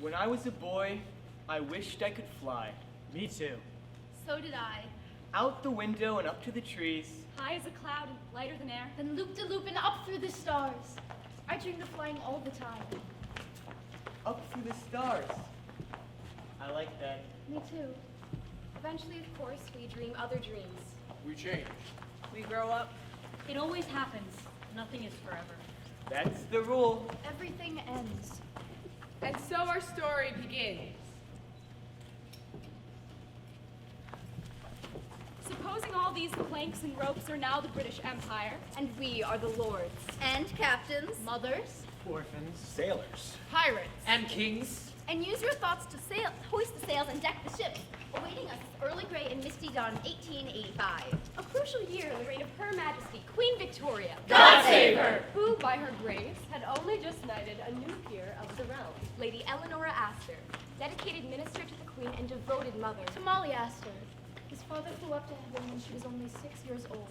When I was a boy, I wished I could fly. Me too. So did I. Out the window and up to the trees. High as a cloud and lighter than air. Then loop-de-loop and up through the stars. I dreamed of flying all the time. Up through the stars. I like that. Me too. Eventually, of course, we dream other dreams. We change. We grow up. It always happens. Nothing is forever. That's the rule. Everything ends. And so our story begins. Supposing all these planks and ropes are now the British Empire. And we are the lords. And captains. Mothers. Orphans. Sailors. Pirates. And kings. And use your thoughts to hoist the sails and deck the ships. Awaiting us is early gray and misty dawn 1885. A crucial year in the reign of Her Majesty, Queen Victoria. God save her! Who, by her grace, had only just knighted a new peer of the realm. Lady Eleanora Astor, dedicated minister to the Queen and devoted mother. To Molly Astor. His father flew up to heaven when she was only 6 years old.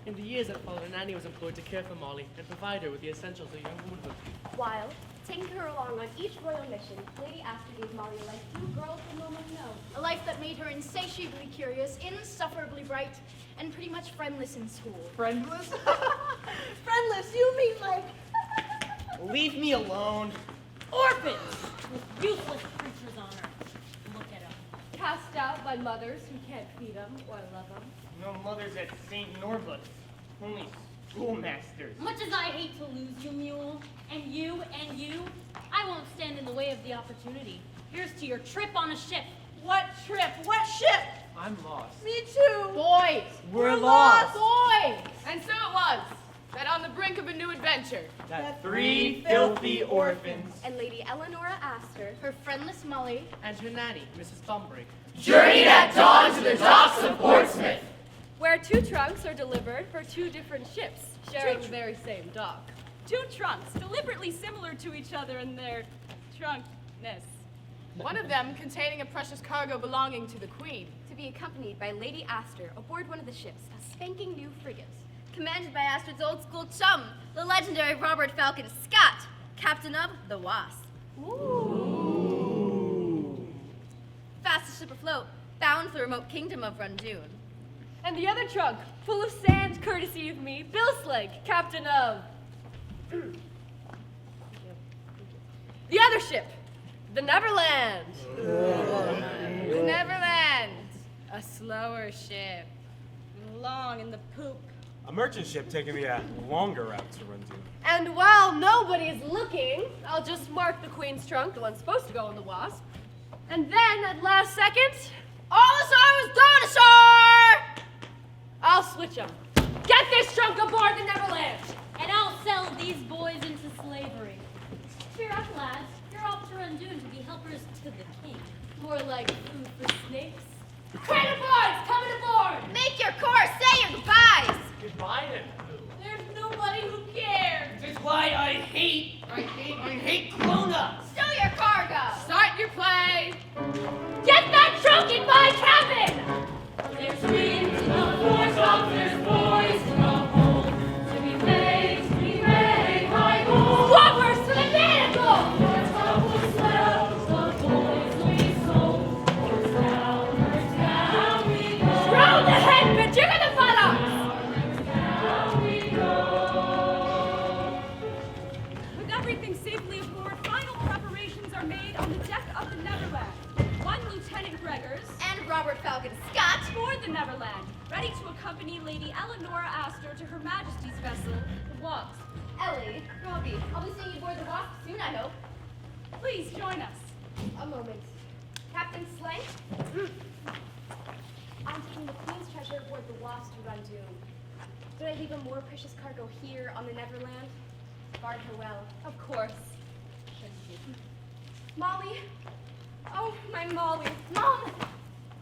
In the years that followed, Nanny was employed to care for Molly and provide her with the essentials of young womanhood. While, taking her along on each royal mission, Lady Astor gave Molly a life few girls will normally know. A life that made her insatiably curious, insufferably bright, and pretty much friendless in school. Friendless? Friendless, you mean like... Leave me alone. Orphans! With useless creatures on her. Look at them. Cast out by mothers who can't feed them or love them. No mothers at St. Norbert's. Only schoolmasters. Much as I hate to lose you, mule, and you, I won't stand in the way of the opportunity. Here's to your trip on a ship. What trip? What ship? I'm lost. Me too. Boys! We're lost. Boys! And so it was, that on the brink of a new adventure, That three filthy orphans. And Lady Eleanora Astor, her friendless Molly, And her nanny, Mrs. Thumbrake. Journeyed at dawn to the docks of Portsmouth. Where 2 trunks are delivered for 2 different ships, sharing the very same dock. 2 trunks, deliberately similar to each other in their trunkness. one of them containing a precious cargo belonging to the Queen. to be accompanied by Lady Astor aboard one of the ships, a spanking new frigate, commanded by Astor's old school chum, the legendary Robert Falcon Scott, captain of the Wasp. Fastest ship afloat, bound for the remote kingdom of Rundoon. And the other trunk, full of sand, courtesy of me, Bill Slegg, captain of... the other ship, the Neverland. The Neverland, a slower ship. Long in the poop. A merchant ship taking the longer route to Rundoon. And while nobody is looking, I'll just mark the Queen's trunk, the one supposed to go in the Wasp. And then, at last second, all ashore was gone ashore! I'll switch them. Get this trunk aboard the Neverland! And I'll sell these boys into slavery. Cheer up, lads. You're off to Rundoon to be helpers to the king. More like food for snakes. Cradle boys, coming aboard! Make your course, say your goodbyes! Goodbye then, Pooh. There's nobody who cares. This is why I hate grown-ups. Stow your cargo! Start your play. Get that trunk in my cabin! There's wind in the foretop, there's boys in the hold. To be made, high gold. Swappers to the manacle! Foretop will swell, the boys we sold. Oars down we go. Round the head, but jigger the buttocks! Down we go. With everything safely aboard, final preparations are made on the deck of the Neverland. One Lieutenant Gregors And Robert Falcon Scott. for the Neverland, ready to accompany Lady Eleanora Astor to Her Majesty's vessel, the Wasp. Ellie, Robbie, I'll be seeing you aboard the Wasp soon, I hope. Please join us. A moment. Captain Slank? I'm taking the Queen's treasure aboard the Wasp to Rundoon. Did I leave a more precious cargo here on the Neverland? Guard her well. Of course. Molly! Oh, my Molly. Mom!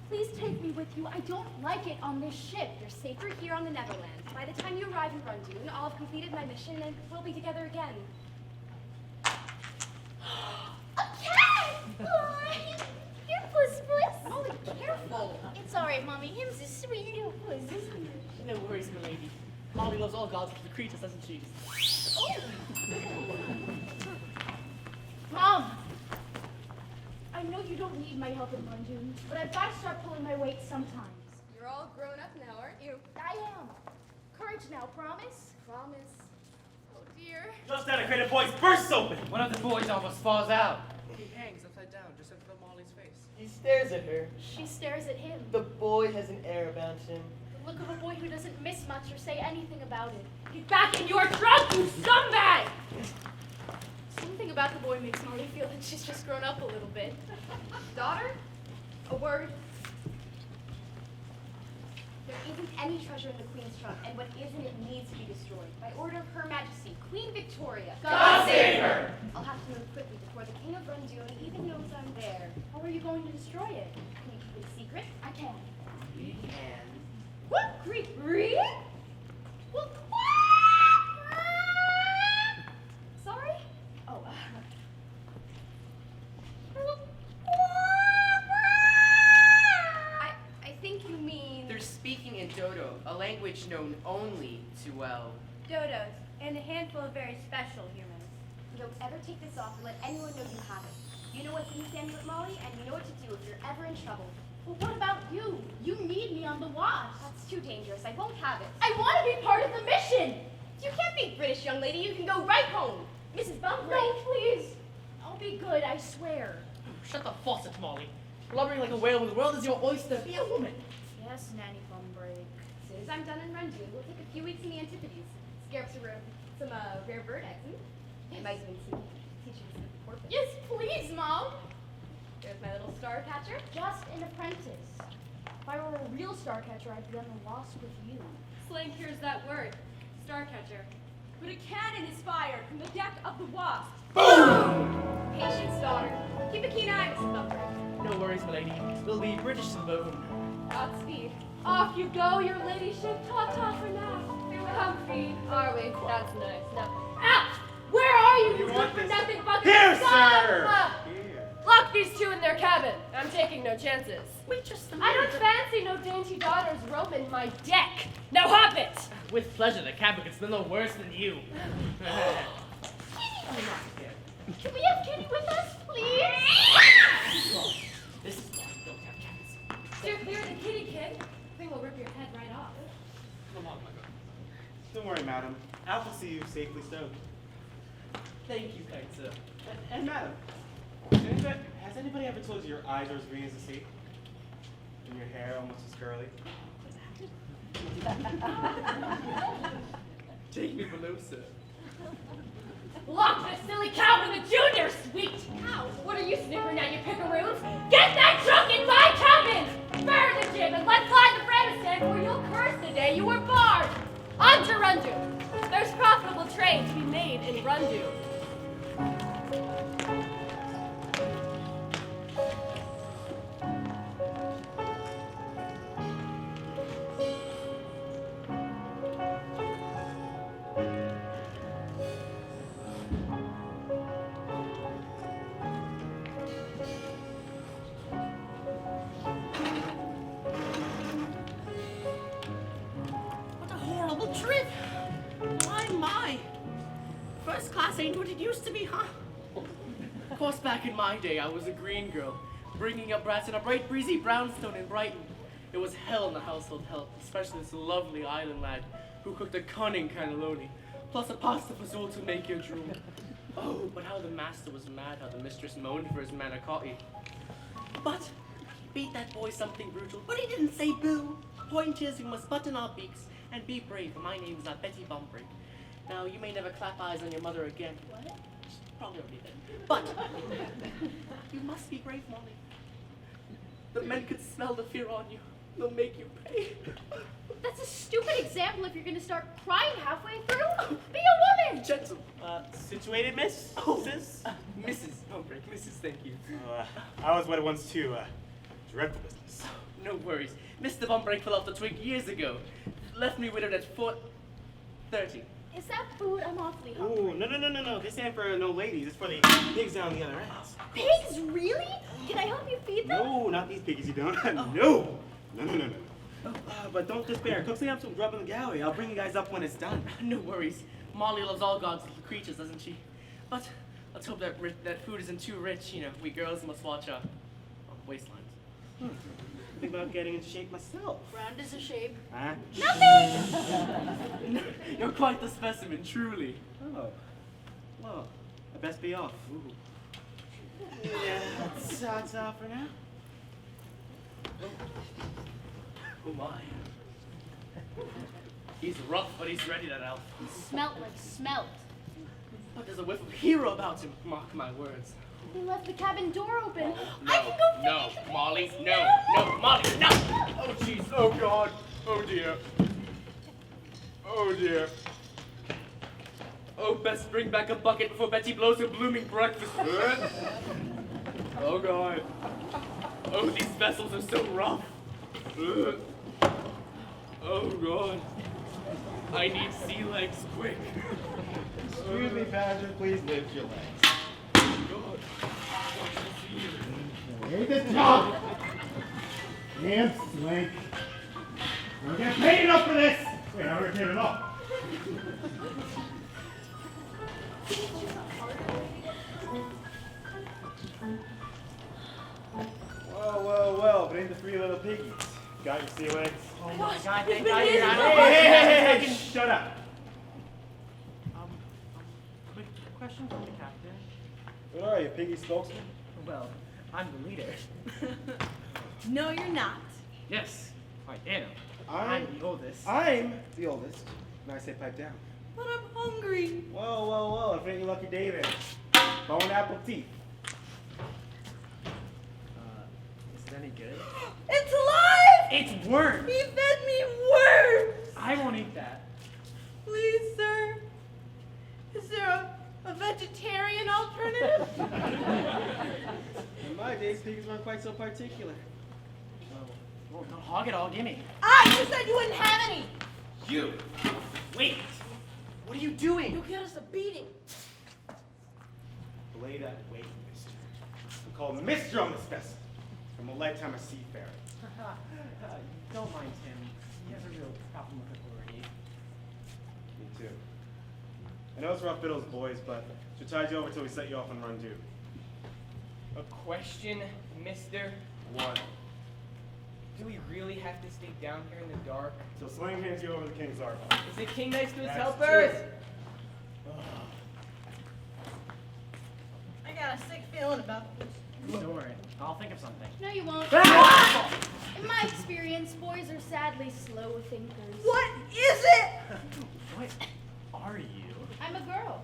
Please take me with you. I don't like it on this ship. You're safer here on the Neverland. By the time you arrive in Rundoon, I'll have completed my mission and we'll be together again. A cat! Oh, here, puss. Molly, careful. It's all right, Mommy. Him's a sweet little puss, isn't he? No worries, my lady. Molly loves all gods the creatures, doesn't she? Mom! I know you don't need my help in London, but I've got to start pulling my weight sometimes. You're all grown up now, aren't you? I am. Courage now, promise? Promise. Oh dear. Just then, a crate of boys bursts open. One of the boys almost falls out. He hangs upside down just in front of Molly's face. He stares at her. She stares at him. The boy has an air about him. The look of a boy who doesn't miss much or say anything about it. Get back in your trunk, you scumbag! Something about the boy makes Molly feel that she's just grown up a little bit. Daughter, a word. There isn't any treasure in the Queen's trunk, and what isn't it needs to be destroyed. By order of Her Majesty, Queen Victoria. God save her! I'll have to move quickly before the King of Rundun even knows I'm there. How are you going to destroy it? Can you keep it a secret? I can. We can. What? Really? Well, sorry? Oh, I think you mean They're speaking in Dodo, a language known only to, well, dodos, and a handful of very special humans. Don't ever take this off or let anyone know you have it. You know what's in this amulet, Molly, and you know what to do if you're ever in trouble. well, what about you? You need me on the watch. That's too dangerous. I won't have it. I want to be part of the mission. You can't be British, young lady. You can go right home. Mrs. Bumbley. No, please. I'll be good, I swear. Shut the faucet, Molly. Blubbering like a whale when the world is your oyster. Be a woman. Yes, Nanny Bumbreak. As soon as I'm done in Rundun, we'll take a few weeks in the Antipodes. Scare up some rare bird eggs. I might even teach you to sniff the porpoise. Yes, please, Mom. There's my little Starcatcher. Just an apprentice. If I were a real Starcatcher, I'd be on the wasp with you. Slang here's that word. Starcatcher. But a cannon is fired from the deck of the Wasp. Patience, daughter. Keep a keen eye, Mrs. Bumbley. No worries, my lady. We'll be British to the bone. Godspeed. Off you go, your ladyship. Ta-ta for now. We're comfy, are we? That's nice. Now, out! Where are you, you want good for this? nothing bucket? Here, Stop! sir! Here. Lock these two in their cabin. I'm taking no chances. Wait just a I don't fancy no dainty daughters roaming my deck. Now hop it! With pleasure, the cabin could smell no worse than you. Can we have Kitty with us, please? This is why we don't have cabins. Steer clear of the kitty, kid. Thing will rip your head right off. Come on, my God. Don't worry, madam. Alf will see you safely stowed. Thank you, kind sir. And madam, has anybody ever told you your eyes are as green as the sea? And your hair almost as curly? Take me below, sir. Lock this silly cow in the junior suite! Cow? What are you snickering at, you pickaroos? Get that trunk in my cabin! Burn the jib and let fly the Fremestan, or you'll curse the day you were born! On to Rundun! There's profitable trade to be made in Rundun. What a horrible trip! My! First class ain't what it used to be, huh? Of course, back in my day, I was a green girl, bringing up brats in a bright, breezy brownstone in Brighton. It was hell in the household help, especially this lovely island lad who cooked a cunning cannelloni, plus a pasta fazool to make you drool. Oh, but how the master was mad, how the mistress moaned for his manicotti. But beat that boy something brutal, but he didn't say boo. Point is, we must button our beaks and be brave, for my name's not Betty Bumbreak. Now, you may never clap eyes on your mother again. What? She's probably already dead. But you must be brave, Molly. The men could smell the fear on you. They'll make you pay. That's a stupid example if you're going to start crying halfway through. Be a woman! Gentle. Situated, miss? Sis? Mrs. Bumbreak, Mrs. Thank you. I was what it once too, dreadful business. No worries. Mr. Bumbreak fell off the twig years ago. Left me widowed at 4:30. Is that food? I'm awfully hungry. Ooh, no. This ain't for no ladies. It's for the pigs down the other end. Pigs, really? Can I help you feed them? No, not these piggies, you don't. No. But don't despair. Cook me up some grub in the galley. I'll bring you guys up when it's done. No worries. Molly loves all God's little creatures, doesn't she? But Let's hope that that food isn't too rich. You know, we girls must watch waistlines. Think about getting in shape myself. Round is a shape. Huh? You're quite the specimen, truly. Oh. Well, I best be off. Ooh. Yeah, that's all for now. Oh my. He's rough, but he's ready, that elf. Smelt like smelt. But there's a whiff of hero about him, mark my words. He left the cabin door open. No, I can go no, finish Molly, this no, now. no, Molly, no! Oh, jeez, oh, God, oh, dear. Oh, dear. Oh, best bring back a bucket before Betty blows her blooming breakfast. Oh, God. Oh, these vessels are so rough. Oh, God. I need sea legs quick. Excuse me, Badger, please lift your legs. God. Hate this job! Damn slink. I don't get paid enough for this! Wait, I never get it off. Well, but ain't the three little piggies. Got your sea legs? Oh, my God, thank been God years you're ago. not Hey, shut up. Quick question from the captain. What are you, piggy spokesman? Well, I'm the leader. No, you're not. Yes, I am. I'm the oldest. I'm the oldest. And I say pipe down. But I'm hungry. Well, if it ain't your lucky day then. Bone apple teeth. Is it any good? It's alive! It's worms! He fed me worms! I won't eat that. Please, sir. Is there a vegetarian alternative? In my days, pigs weren't quite so particular. Well, don't hog it all, gimme. You said you wouldn't have any! You! Wait! What are you doing? You'll get us a beating. Belay that weight, mister. I'm called Mr. on this vessel. I'm a lifetime of seafarer. Don't mind him. He has a real problem with authority. Me too. I know it's rough fiddles, boys, but should tide you over till we set you off on run due. A question, mister? One. Do we really have to stay down here in the dark? So Sling hands you over the King's Ark. Is it King nice to his That's helpers? true. I got a sick feeling about this. Don't worry. I'll think of something. No, you won't. In my experience, boys are sadly slow thinkers. What is it? What are you? I'm a girl.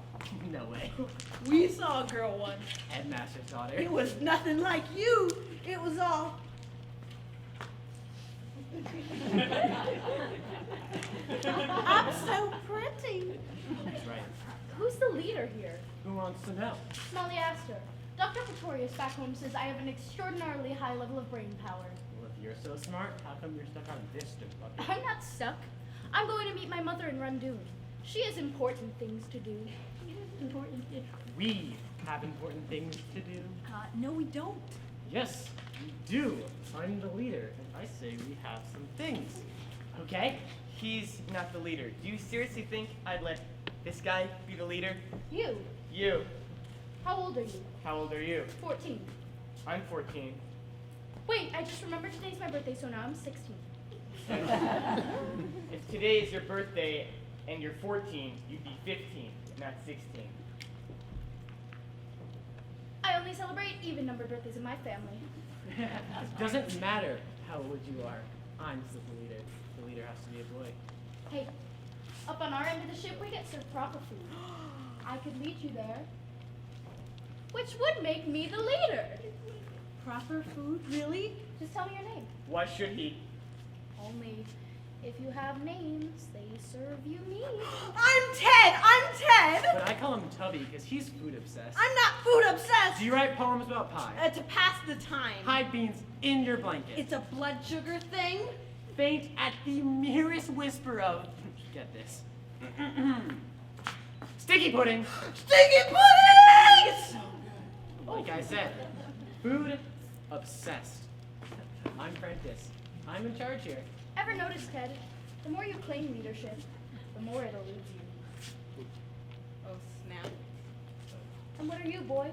No way. We saw a girl once. Headmaster's daughter. It was nothing like you. It was all. I'm so pretty. That's right. Who's the leader here? Who wants to know? Molly Astor. Dr. Pretorius back home says I have an extraordinarily high level of brain power. Well, if you're so smart, how come you're stuck on this stupid bucket? I'm not stuck. I'm going to meet my mother in Rundoon. She has important things to do. Important things. We have important things to do. No, we don't. Yes, we do. I'm the leader, and I say we have some things. Okay? He's not the leader. Do you seriously think I'd let this guy be the leader? You. You. How old are you? How old are you? 14. I'm 14. Wait, I just remembered today's my birthday, so now I'm 16. If today is your birthday and you're 14, you'd be 15, not 16. I only celebrate even-numbered birthdays in my family. Doesn't matter how old you are. I'm still the leader. The leader has to be a boy. Hey, up on our end of the ship, we get served proper food. I could lead you there, which would make me the leader. Proper food? Really? Just tell me your name. Why should he? Only if you have names, they serve you meat. I'm Ted! I'm Ted! But I call him Tubby because he's food obsessed. I'm not food obsessed! Do you write poems about pie? To pass the time. Hide beans in your blanket. It's a blood sugar thing? Faint at the merest whisper of, get this, sticky pudding. Sticky pudding! Like I said, food obsessed. I'm Prentice. I'm in charge here. Ever notice, Ted, the more you claim leadership, the more it'll lose you. Oh, snap. And what What are you, boy?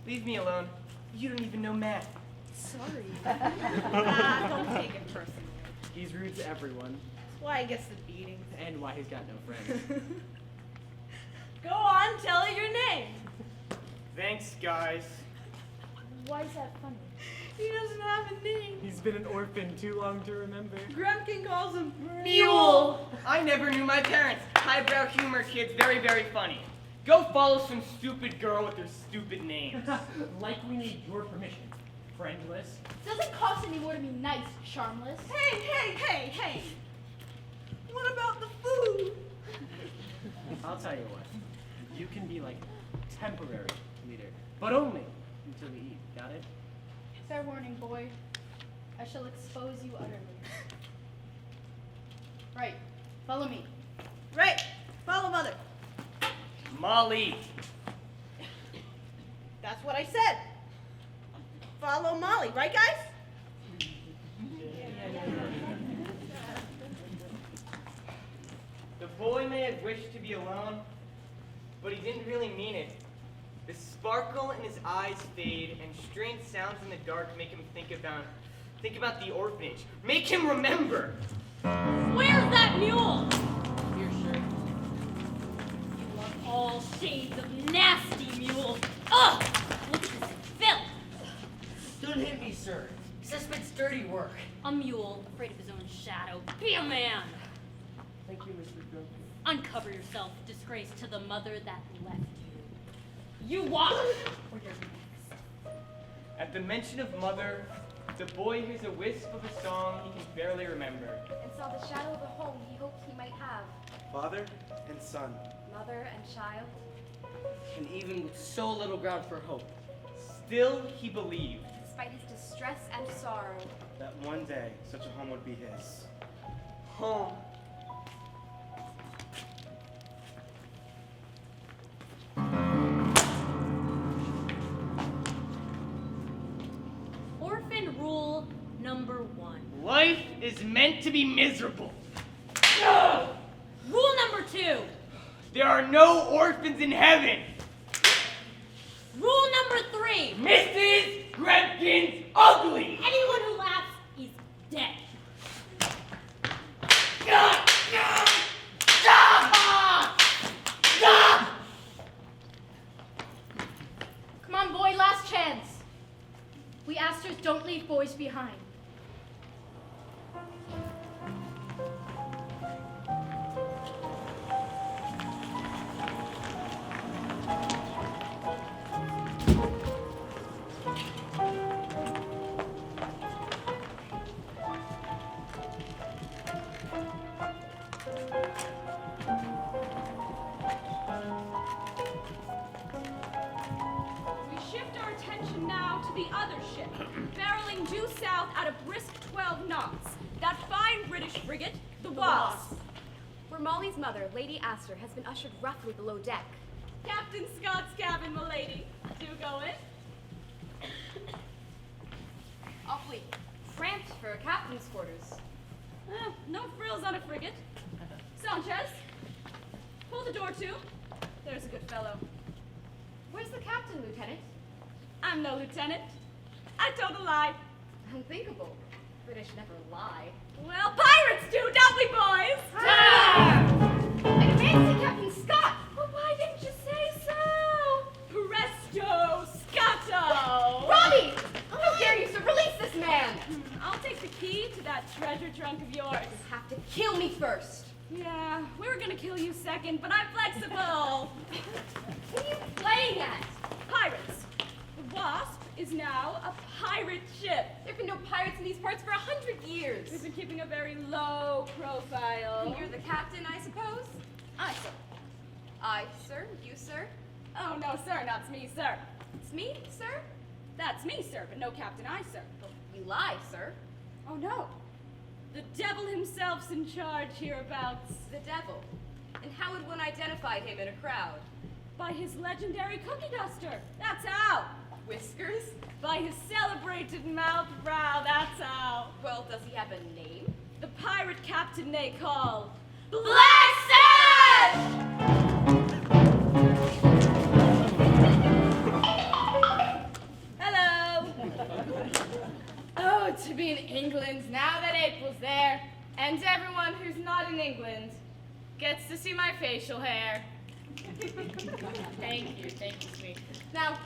Leave me alone. You don't even know math. Sorry. Don't take it personally. He's rude to everyone, That's why he gets the beating. and why he's got no friends. Go on, tell her your name. Thanks, guys. Why is that funny? He doesn't have a name. He's been an orphan too long to remember. Grumkin calls him Mule! I never knew my parents. Highbrow humor, kids. Very, very funny. Go follow some stupid girl with her stupid names. Like we need your permission. Friendless. Doesn't cost any more to be nice, charmless. Hey! What about the food? I'll tell you what. You can be like temporary leader, but only until we eat. Got it? Fair warning, boy. I shall expose you utterly. Right. Follow me. Right, follow mother. Molly. That's what I said. Follow Molly, right guys? The boy may have wished to be alone, but he didn't really mean it. The sparkle in his eyes fade, and strange sounds in the dark make him think about the orphanage. Make him remember. Where's that mule? Here, sir. You are all shades of nasty mules. Ugh! Look at this filth. Don't hit me, sir. Suspect's dirty work. A mule, afraid of his own shadow. Be a man. Thank you, Mr. Grumpy. Uncover yourself, disgrace to the mother that left you. You walk, or you're next. At the mention of mother, the boy hears a wisp of a song he can barely remember. And saw the shadow of a home he hoped he might have. Father and son. Mother and child. And even with so little ground for hope. Still, he believed. Despite his distress and sorrow. That one day, such a home would be his. Home. Orphan rule number 1. Life is meant to be miserable. Rule number 2. There are no orphans in heaven. Rule number 3. Mrs. Grempkin's ugly. Anyone who laughs is dead. Come on, boy, last chance. We Asters don't leave boys behind. We shift our attention now to the other ship, barreling due south at a brisk 12 knots. That fine British frigate, the Wasp. Where Molly's mother, Lady Astor, has been ushered roughly below deck. Captain Scott's cabin, m'lady. Do go in. Awfully cramped for a captain's quarters. No frills on a frigate. Sanchez, pull the door to. There's a good fellow. Where's the captain, Lieutenant? I'm no lieutenant. I told a lie. Unthinkable. British never lie. Well, pirates do, don't we, boys? I demand to see Captain Scott! Well, why didn't you say so? Presto, Scotto! Robbie! How dare you, sir? Release this man! I'll take the key to that treasure trunk of yours. You have to kill me first. Yeah, we were gonna kill you second, but I'm flexible. What are you playing at? Pirates. The Wasp is now a pirate ship. There have been no pirates in these parts for 100 years. We've been keeping a very low profile. You're the captain, I suppose? Aye, sir. I, sir. You, sir. Oh, no, sir, that's me, sir. It's me, sir. That's me, sir, but no Captain I, sir. You lie, sir. Oh, no. The devil himself's in charge hereabouts. The devil. And how would one identify him in a crowd? By his legendary cookie duster. That's how. Whiskers? By his celebrated mouth brow. That's how. Well, does he have a name? The pirate captain they call Black Sash! Gets to see my facial hair. Thank you, sweet. Now,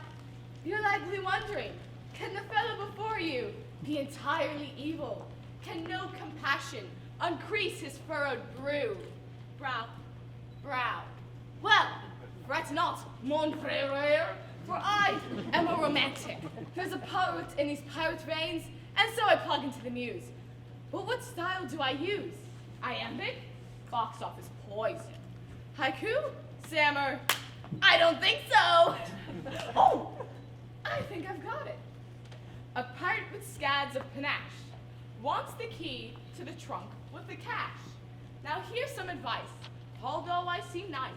you're likely wondering, can the fellow before you be entirely evil? Can no compassion uncrease his furrowed brow? Well, fret not, mon frère, for I am a romantic. There's a poet in these pirate veins, and so I plug into the muse. But what style do I use? Iambic? Box office poison. Haiku? Sammer? I don't think so. Oh, I think I've got it. A pirate with scads of panache wants the key to the trunk with the cash. Now here's some advice. Although I seem nice,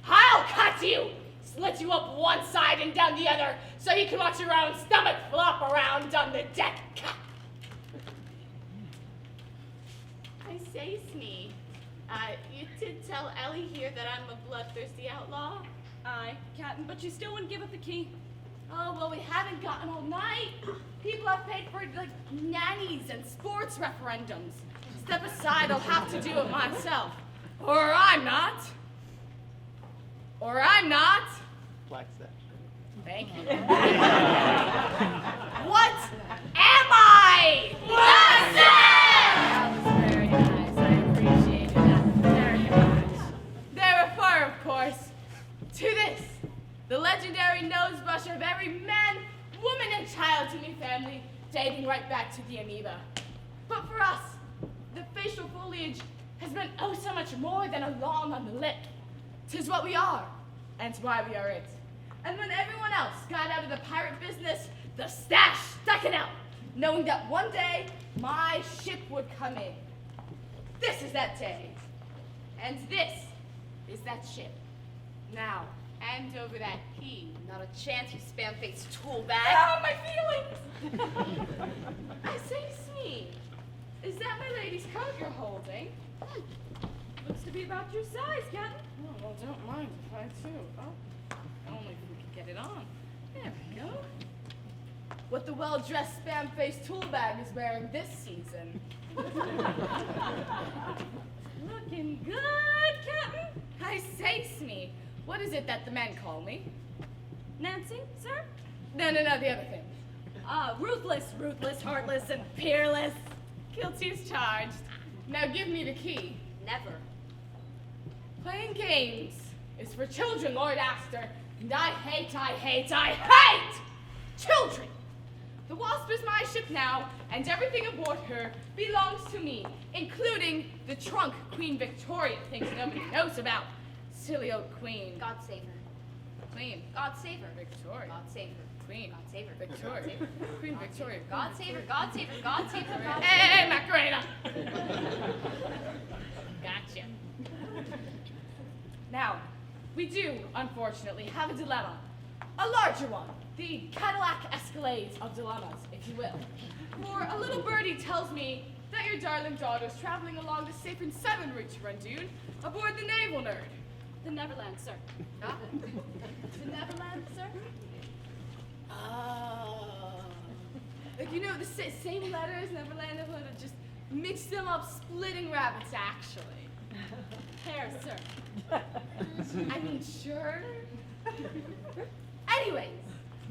I'll cut you! Slit you up one side and down the other so you can watch your own stomach flop around on the deck. I say, Smee, you did tell Ellie here that I'm a bloodthirsty outlaw? Aye, Captain, but you still wouldn't give up the key. Oh, well, we haven't gotten all night. People have paid for, like, nannies and sports referendums. Step aside, I'll have to do it myself. Or I'm not. Flex that. Thank you. What am I? That was very nice. I appreciated that very much. There refer, of course, to this, the legendary nose brusher of every man, woman, and child in your family, dating right back to the amoeba. But for us, the facial foliage has been oh so much more than a long on the lip. 'Tis what we are, and why we are it. And when everyone else got out of the pirate business, the stash stuck it out, knowing that one day my ship would come in. This is that day, and this is that ship. Now, hand over that key. Not a chance, you spam-faced tool bag. Ah, my feelings! I say, Smee, is that my lady's coat you're holding? Looks to be about your size, Captain. Oh, well, don't mind if I do. Oh, only if we could get it on. There we go. What the well-dressed spam-faced tool bag is wearing this season. Looking good, Captain. I say, Smee, what is it that the men call me? Nancy, sir? No, the other thing. Ruthless, heartless, and peerless. Guilty as charged. Now give me the key. Never. Playing games is for children, Lord Astor, and I hate children! The Wasp is my ship now, and everything aboard her belongs to me, including the trunk Queen Victoria thinks nobody knows about. Silly old queen. God save her. Queen. God save her. Victoria. God save her. Queen. God save her. Victoria. Queen Victoria. God save her. God save her. God save her. God save her. Hey, Macarena! Gotcha. Now, we do, unfortunately, have a dilemma. A larger one. The Cadillac Escalade of dilemmas, if you will. For a little birdie tells me that your darling daughter's traveling along the safe and seven route to Randoon aboard the Naval Nerd. The Neverland, sir. Ah, the Neverland, sir? Oh. Like, you know, the same letters, Neverland, just mix them up, splitting rabbits, actually. Hair, sir. I mean, sure. Anyways,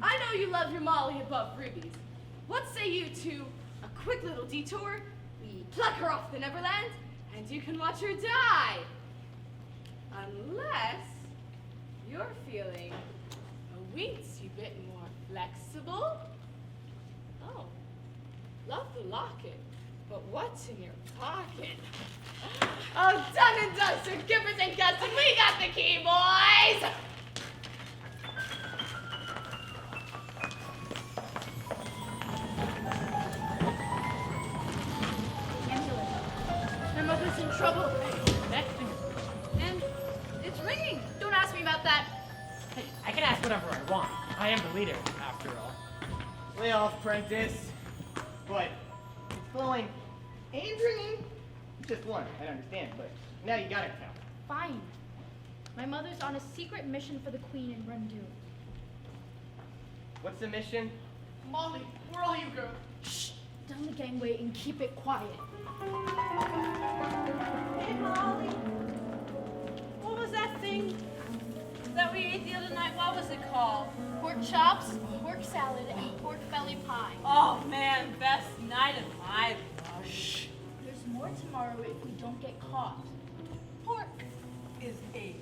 I know you love your Molly above rubies. What say you to a quick little detour? We pluck her off the Neverland, and you can watch her die. Unless you're feeling a weensy bit more flexible. Oh, love the locket, but what's in your pocket? Oh, done and dusted, Gippers and Gusted, we got the key, boys! My mother's in trouble. And it's ringing. Don't ask me about that. Hey, I can ask whatever I want. I am the leader, after all. Lay off, Prentice. But it's glowing and ringing. Just one, I understand, but now you got it now. Fine. My mother's on a secret mission for the Queen in Randoon. What's the mission? Molly, where are you, girl? Shh! Down the gangway and keep it quiet. Hey, Molly. thing that we ate the other night? What was it called? Pork chops, pork salad, and pork belly pie. Oh man, best night of my life. There's more tomorrow if we don't get caught. Pork is a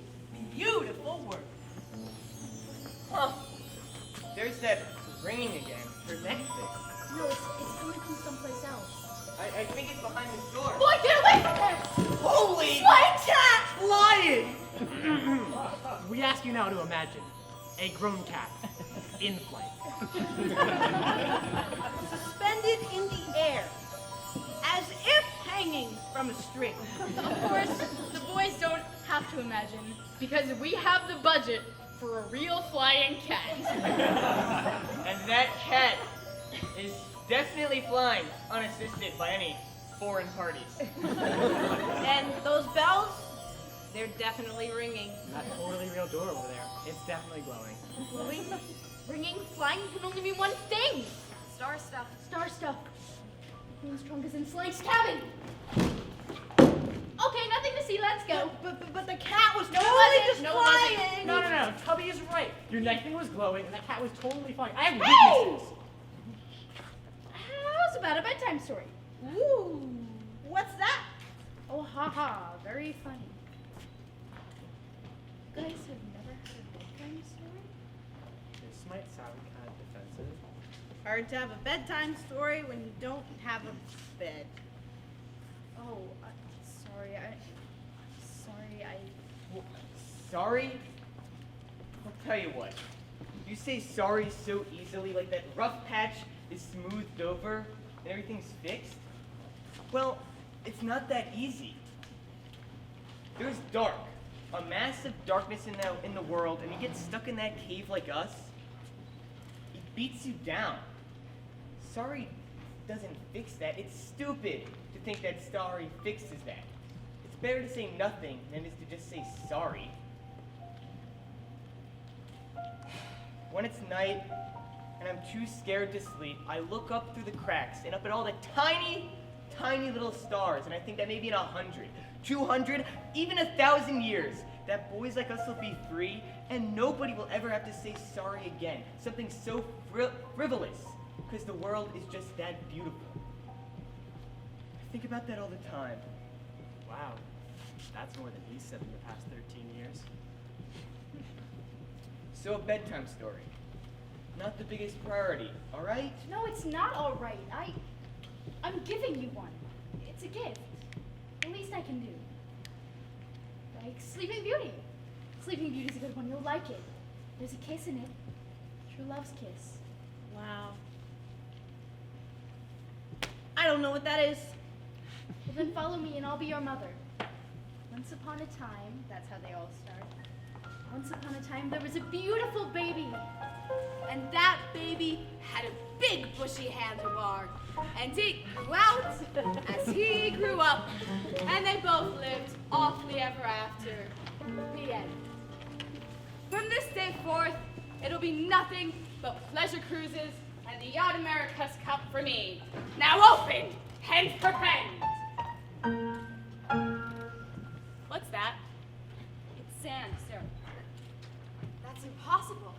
beautiful word. Huh. There's that ringing again. Her neck thing. No, it's coming from someplace else. I think it's behind this door. Boy, get away from there! Holy Flying cat! flying! We ask you now to imagine a grown cat in flight. Suspended in the air, as if hanging from a string. Of course, the boys don't have to imagine, because we have the budget for a real flying cat. And that cat is definitely flying unassisted by any foreign parties. And those bells, they're definitely ringing. That totally real door over there. It's definitely glowing. Glowing, ringing, flying can only mean one thing. Star stuff. Star stuff. The Queen's trunk is in Slank's cabin. Okay, nothing to see. Let's go. But the cat was No, it totally wasn't. just No, it wasn't. flying. No. Tubby is right. Your neck thing was glowing, and that cat was totally flying. I have Hey! witnesses. How's about a bedtime story? Ooh, what's that? Oh, haha, very funny. You guys have never heard a bedtime story? This might sound kind of defensive. Hard to have a bedtime story when you don't have a bed. Oh, sorry. Sorry? I'll tell you what. You say sorry so easily, like that rough patch is smoothed over and everything's fixed. Well, it's not that easy. There's dark, a massive darkness in the world, and you get stuck in that cave like us. It beats you down. Sorry doesn't fix that. It's stupid to think that sorry fixes that. It's better to say nothing than it is to just say sorry. When it's night and I'm too scared to sleep, I look up through the cracks and up at all the tiny, tiny little stars, and I think that maybe in 100, 200, even 1,000 years, that boys like us will be free and nobody will ever have to say sorry again. Something so frivolous, because the world is just that beautiful. I think about that all the time. Wow. That's more than he said in the past 13 years. So a bedtime story. Not the biggest priority, all right? No, it's not all right. I'm giving you one. It's a gift. The least I can do. Like Sleeping Beauty. Sleeping Beauty's a good one. You'll like it. There's a kiss in it. True love's kiss. Wow. I don't know what that is. Well, then follow me and I'll be your mother. Once upon a time, that's how they all start. Once upon a time, there was a beautiful baby. And that baby had a big bushy handlebar. And it grew out as he grew up. And they both lived awfully ever after. The end. From this day forth, it'll be nothing but pleasure cruises and the Yacht America's Cup for me. Now open, and for friends. What's that? It's sand, sir. That's impossible.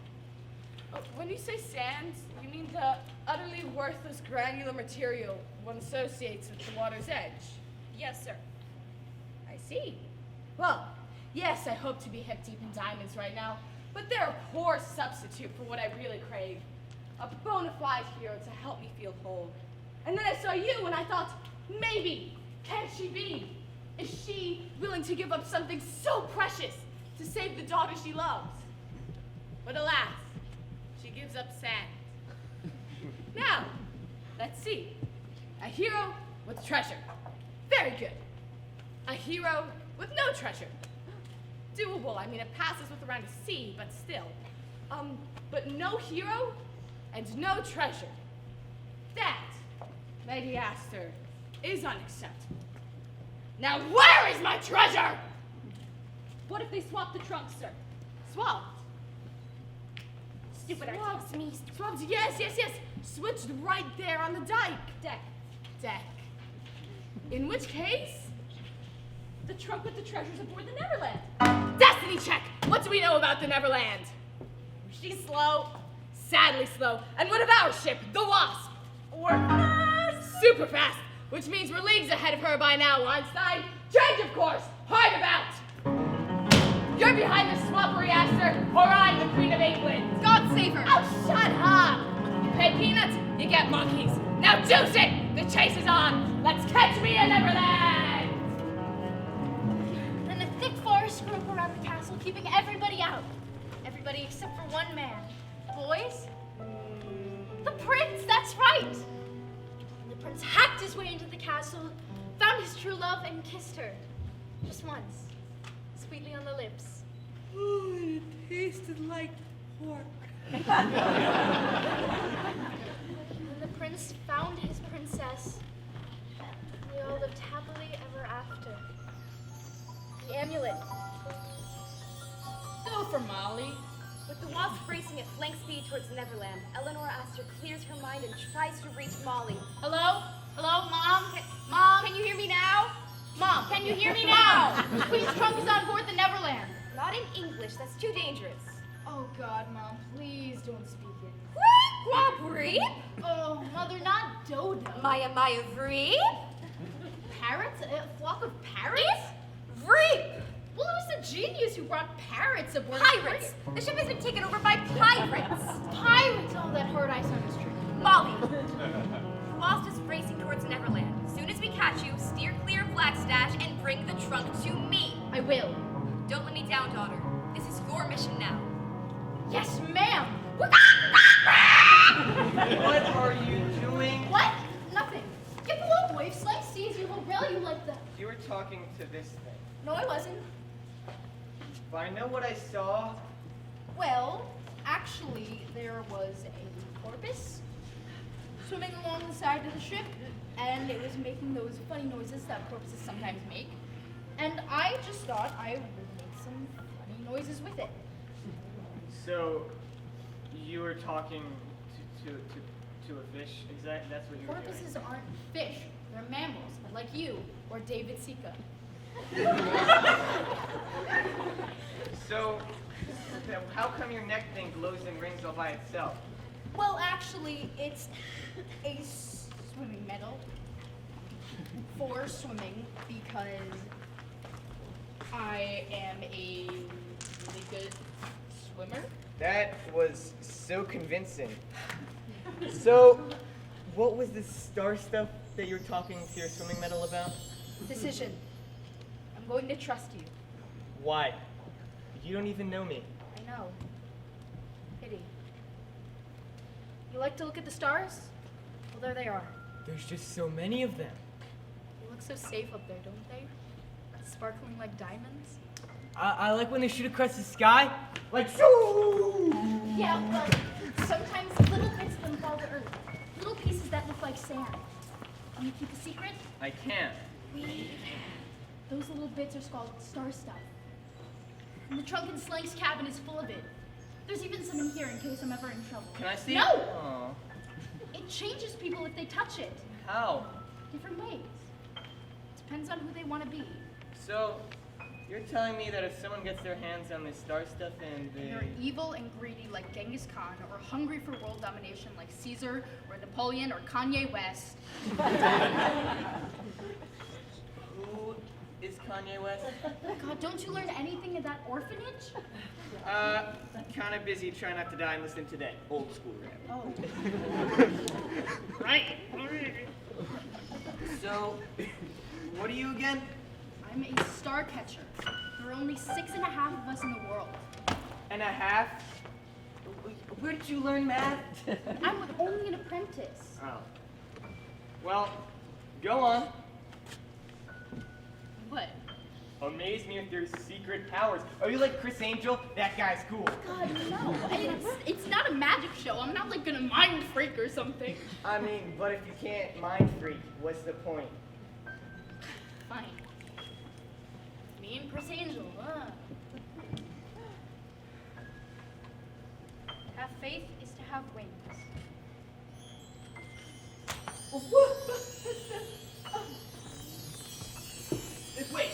When you say sand, you mean the utterly worthless granular material one associates with the water's edge. Yes, sir. I see. Well, yes, I hope to be hip deep in diamonds right now, but they're a poor substitute for what I really crave. A bona fide hero to help me feel whole. And then I saw you and I thought, maybe, can she be? Is she willing to give up something so precious to save the daughter she loves? But alas, she gives up sand. Now, let's see. A hero with treasure. Very good. A hero with no treasure. Doable. I mean, it passes with around a C, but still. But no hero and no treasure. That, Lady Astor, is unacceptable. Now where is my treasure? What if they swap the trunks, sir? Swapped. Stupid Swapped me. Swapped. Yes. Switched right there on the dike. Deck. In which case, The trunk with the treasures aboard the Neverland. that's Veracity check. What do we know about the Neverland? She's slow. Sadly slow. And what of our ship, the Wasp? We're fast. Super fast. Which means we're leagues ahead of her by now, Einstein. Change of course. Hard about. You're behind the swap reactor, or I'm the Queen of England. God save her. Oh, shut up. You pay peanuts, you get monkeys. Now juice it. The chase is on. Let's catch me in Neverland. Then a thick forest grew up around the castle, keeping everybody out. Everybody except for one man. Boys? The prince, that's right. And the prince hacked his way into the castle, found his true love, and kissed her. Just once. Sweetly on the lips. Ooh, it tasted like pork. When the prince found his princess, they all lived happily ever after. The amulet. Go for Molly. With the Wasp racing at flank speed towards Neverland, Eleanor Astor clears her mind and tries to reach Molly. Hello? Hello, Mom? Mom? Can you hear me now? Mom, can you hear me now? Queen's trunk is on board the Neverland. Not in English, that's too dangerous. Oh, God, Mom, please don't speak it. Reap? Oh, Mother, not Dodo. Maya Reap? Parrots? A flock of parrots? Reap! Well, it was the genius who brought parrots aboard. Pirates! The ship has been taken over by pirates! Pirates! Oh, that hurt I sounded straight. Molly! The Wasp is racing towards Neverland. As soon as we catch you, steer clear of Blackstash and bring the trunk to me. I will. Don't let me down, daughter. This is your mission now. Yes, ma'am. What are you doing? What? Nothing. Get the little wave slide sees you, he'll rail you like that. You were talking to this thing. No, I wasn't. But I know what I saw. Well, actually, there was a porpoise swimming along the side of the ship, and it was making those funny noises that porpoises sometimes make. And I just thought I would make some funny noises with it. So, you were talking to a fish? That's what you were doing? Porpoises aren't fish. They're mammals, like you or David Sika. So, how come your neck thing glows and rings all by itself? Well, actually, it's a swimming medal for swimming because I am a really good swimmer. That was so convincing. So, what was this star stuff that you were talking to your swimming medal about? Decision. I'm going to trust you. Why? You don't even know me. I know. Pity. You like to look at the stars? Well, there they are. There's just so many of them. They look so safe up there, don't they? Sparkling like diamonds. I like when they shoot across the sky. Like, shoo! Yeah, but sometimes little bits of them fall to earth. Little pieces that look like sand. Can you keep a secret? I can't. Those little bits are called star stuff. And the trunk in Slank's cabin is full of it. There's even some in here in case I'm ever in trouble. Can I see? No! Aw. It changes people if they touch it. How? Different ways. Depends on who they want to be. So, you're telling me that if someone gets their hands on this star stuff and they... They're evil and greedy like Genghis Khan, or hungry for world domination like Caesar, or Napoleon, or Kanye West. Who is Kanye West? God, don't you learn anything at that orphanage? Kind of busy trying not to die and listening to that old school rap. Oh. Right. So, what are you again? I'm a Starcatcher. There are only 6.5 of us in the world. And a half? Where did you learn math? I'm only an apprentice. Oh. Well, go on. What? Amaze me with your secret powers. Are you like Chris Angel? That guy's cool. God, no. It's not a magic show. I'm not like gonna mind freak or something. I mean, but if you can't mind freak, what's the point? Fine. Me and Chris Angel, Have faith is to have wings. Wait.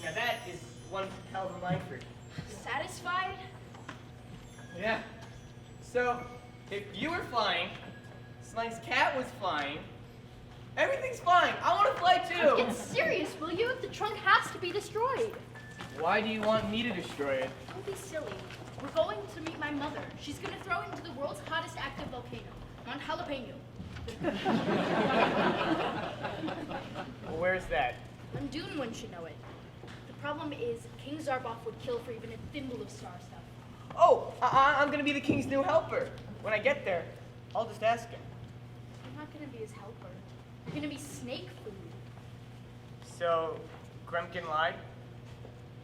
Now that is one hell of a mind freak. satisfied? Yeah. So, if you were flying, Slank's cat was flying, everything's fine. I want to fly too. Get serious, will you? The trunk has to be destroyed. Why do you want me to destroy it? Don't be silly. We're going to meet my mother. She's going to throw it into the world's hottest active volcano, Mount Jalapeno. Where's that? On Dunewind should know it. The problem is, King Zarboff would kill for even a thimble of star stuff. Oh, I'm going to be the king's new helper. When I get there, I'll just ask him. You're not going to be his helper. You're going to be snake food. So, Gremkin lied?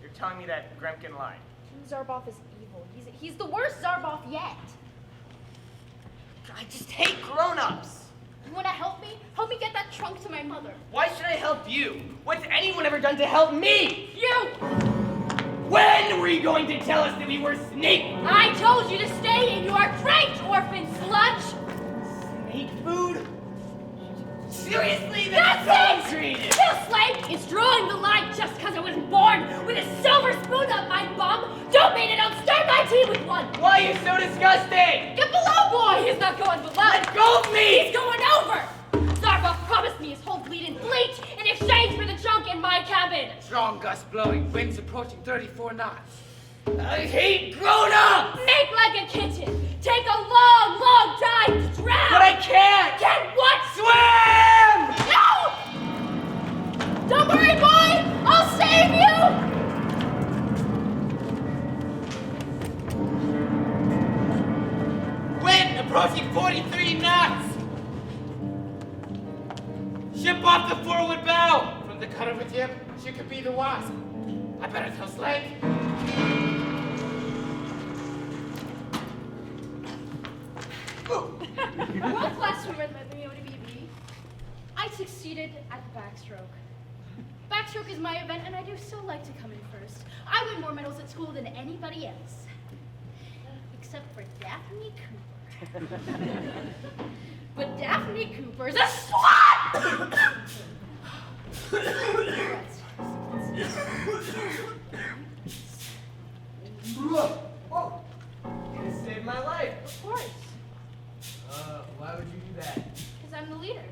You're telling me that Gremkin lied? King Zarboff is evil. He's the worst Zarboff yet. I just hate grown-ups. You want to help me? Help me get that trunk to my mother. Why should I help you? What's anyone ever done to help me? You! When were you going to tell us that we were snake? I told you to stay in your crate, orphan sludge! Snake food? Seriously, That's that's it! so creative. This slave is drawing the line just because I wasn't born with a silver spoon up my bum. Don't mean it, don't stir my tea with one. Why are you so disgusting? Get below, boy! He's not going below. Let go of me! He's going over! Zarboff promised me his whole bleeding fleet in exchange for the trunk in my cabin. Strong gust blowing, winds approaching 34 knots. I hate grown-ups! Make like a kitten. Take a long, long time to drown. But I can't! Can't what? Swim! No! Don't worry, boy! I'll save you! Wind approaching 43 knots. Ship off the forward bow. From the cut of a tip, she could be the Wasp. I better tell Slank. World-class swimmer at the OWB. I succeeded at the backstroke. Backstroke is my event, and I do so like to come in first. I win more medals at school than anybody else. Except for Daphne Cooper. But Daphne Cooper's a slut! Whoa! You saved my life. Of course, Why would you do that? because I'm the leader.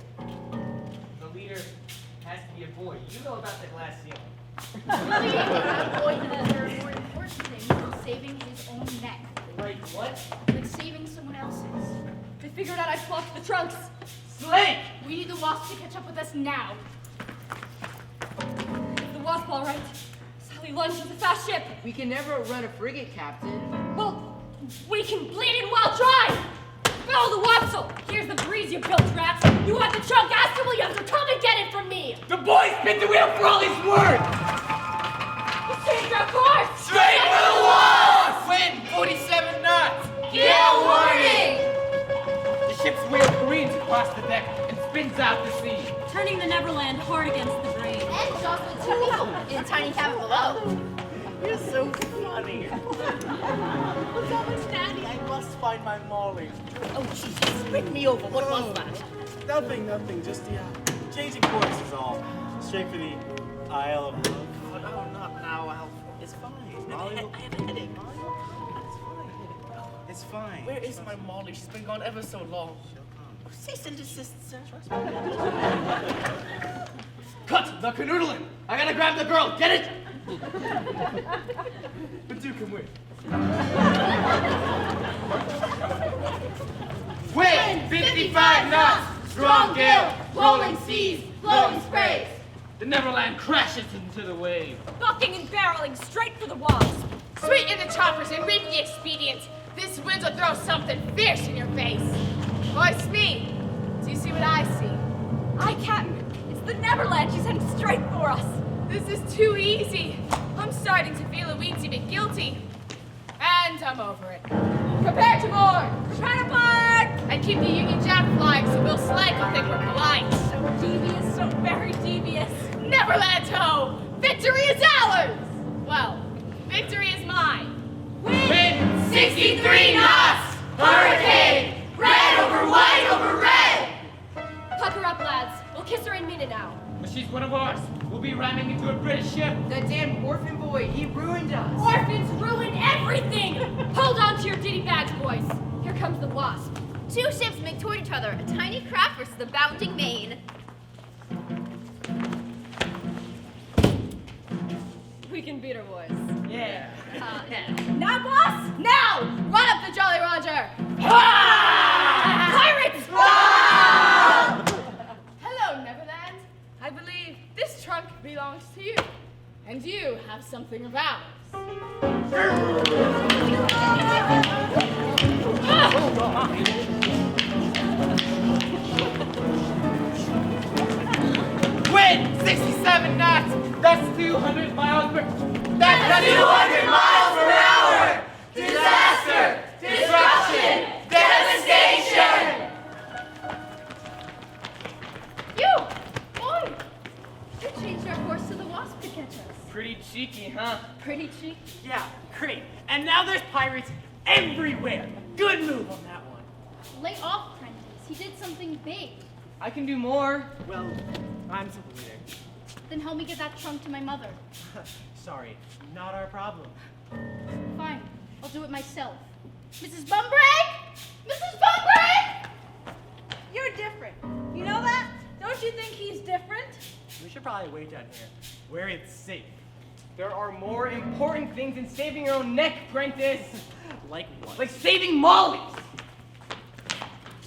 The leader has to be a boy. You know about the glass ceiling. Really, a boy that there are more important things than saving his own neck. Like what? Like saving someone else's. They figured out I swapped the trunks. Slank! We need the Wasp to catch up with us now. The Wasp, all right. Sally Lunch is a fast ship. We can never run a frigate, Captain. Well, we can bleed in while dry. Follow the Wapsle. Here's the breeze, you built rats. You want the trunk? Ask the Williams or come and get it from me. The boy spit the wheel for all he's worth! Let's change our course. Straight for the walls! Wind 47 knots. Gale warning. The ship's wheel careens across the deck and spins out to sea. Turning the Neverland hard against the grain. And jostling two people in a tiny cabin below. You're so funny. Look how much Daddy. I must find my Molly. Oh, Jesus, spin me over. What was that? Nothing. Just changing course is all. Straight for the Isle of Love. Oh, no, not now, Alf. It's fine. Molly I will- have a headache, Molly. It's fine. It's fine. Where is my Molly? She's been gone ever so long. Cease and desist, trust me. Cut the canoodling. I gotta grab the girl. Get it? But two can win. Wind 55 knots. Strong gale. Rolling seas. Blowing sprays. The Neverland crashes into the wave. Bucking and barreling straight for the Wasp. Sweeten the choppers and reap the expedients. This wind will throw something fierce in your face. Oh, it's me. Do you see what I see? Aye, Captain. It's the Neverland. She's heading straight for us. This is too easy. I'm starting to feel a weensy bit guilty. And I'm over it. Prepare to board! Prepare to board! And keep the Union Jack flying so Bill Slank will think we're polite. So devious, so very devious. Neverland ho! Victory is ours! Well, victory is mine. Wind 63 knots! Hurricane! Red over white over red! Pucker up, lads. We'll kiss her in minute now. but she's one of ours. We'll be ramming into a British ship. That damn orphan boy, he ruined us. Orphans ruin everything! Hold on to your ditty bags, boys. Here comes the Wasp. Two ships make toward each other, a tiny craft versus the bounding main. We can beat her, boys. Yeah. Now, boss! Now! Run up the Jolly Roger! Pirates! Hello, Neverland. I believe this trunk belongs to you, and you have something of ours. Wind 67 knots. That's 200 miles per. That's 200 miles per hour. Disaster, disruption, devastation. You! Boy! You changed our course to the Wasp to catch us. Pretty cheeky, huh? Pretty cheap. Yeah, great. And now there's pirates everywhere. Good move on that one. Lay off, Prentice. He did something big. I can do more. Well, I'm simple leader. Then help me get that trunk to my mother. Sorry, not our problem. Fine. I'll do it myself. Mrs. Bumbrake! Mrs. Bumbrake! You're different. You know that? Don't you think he's different? We should probably wait down here, where it's safe. There are more important things than saving your own neck, Prentice. Like what? Like saving Molly's.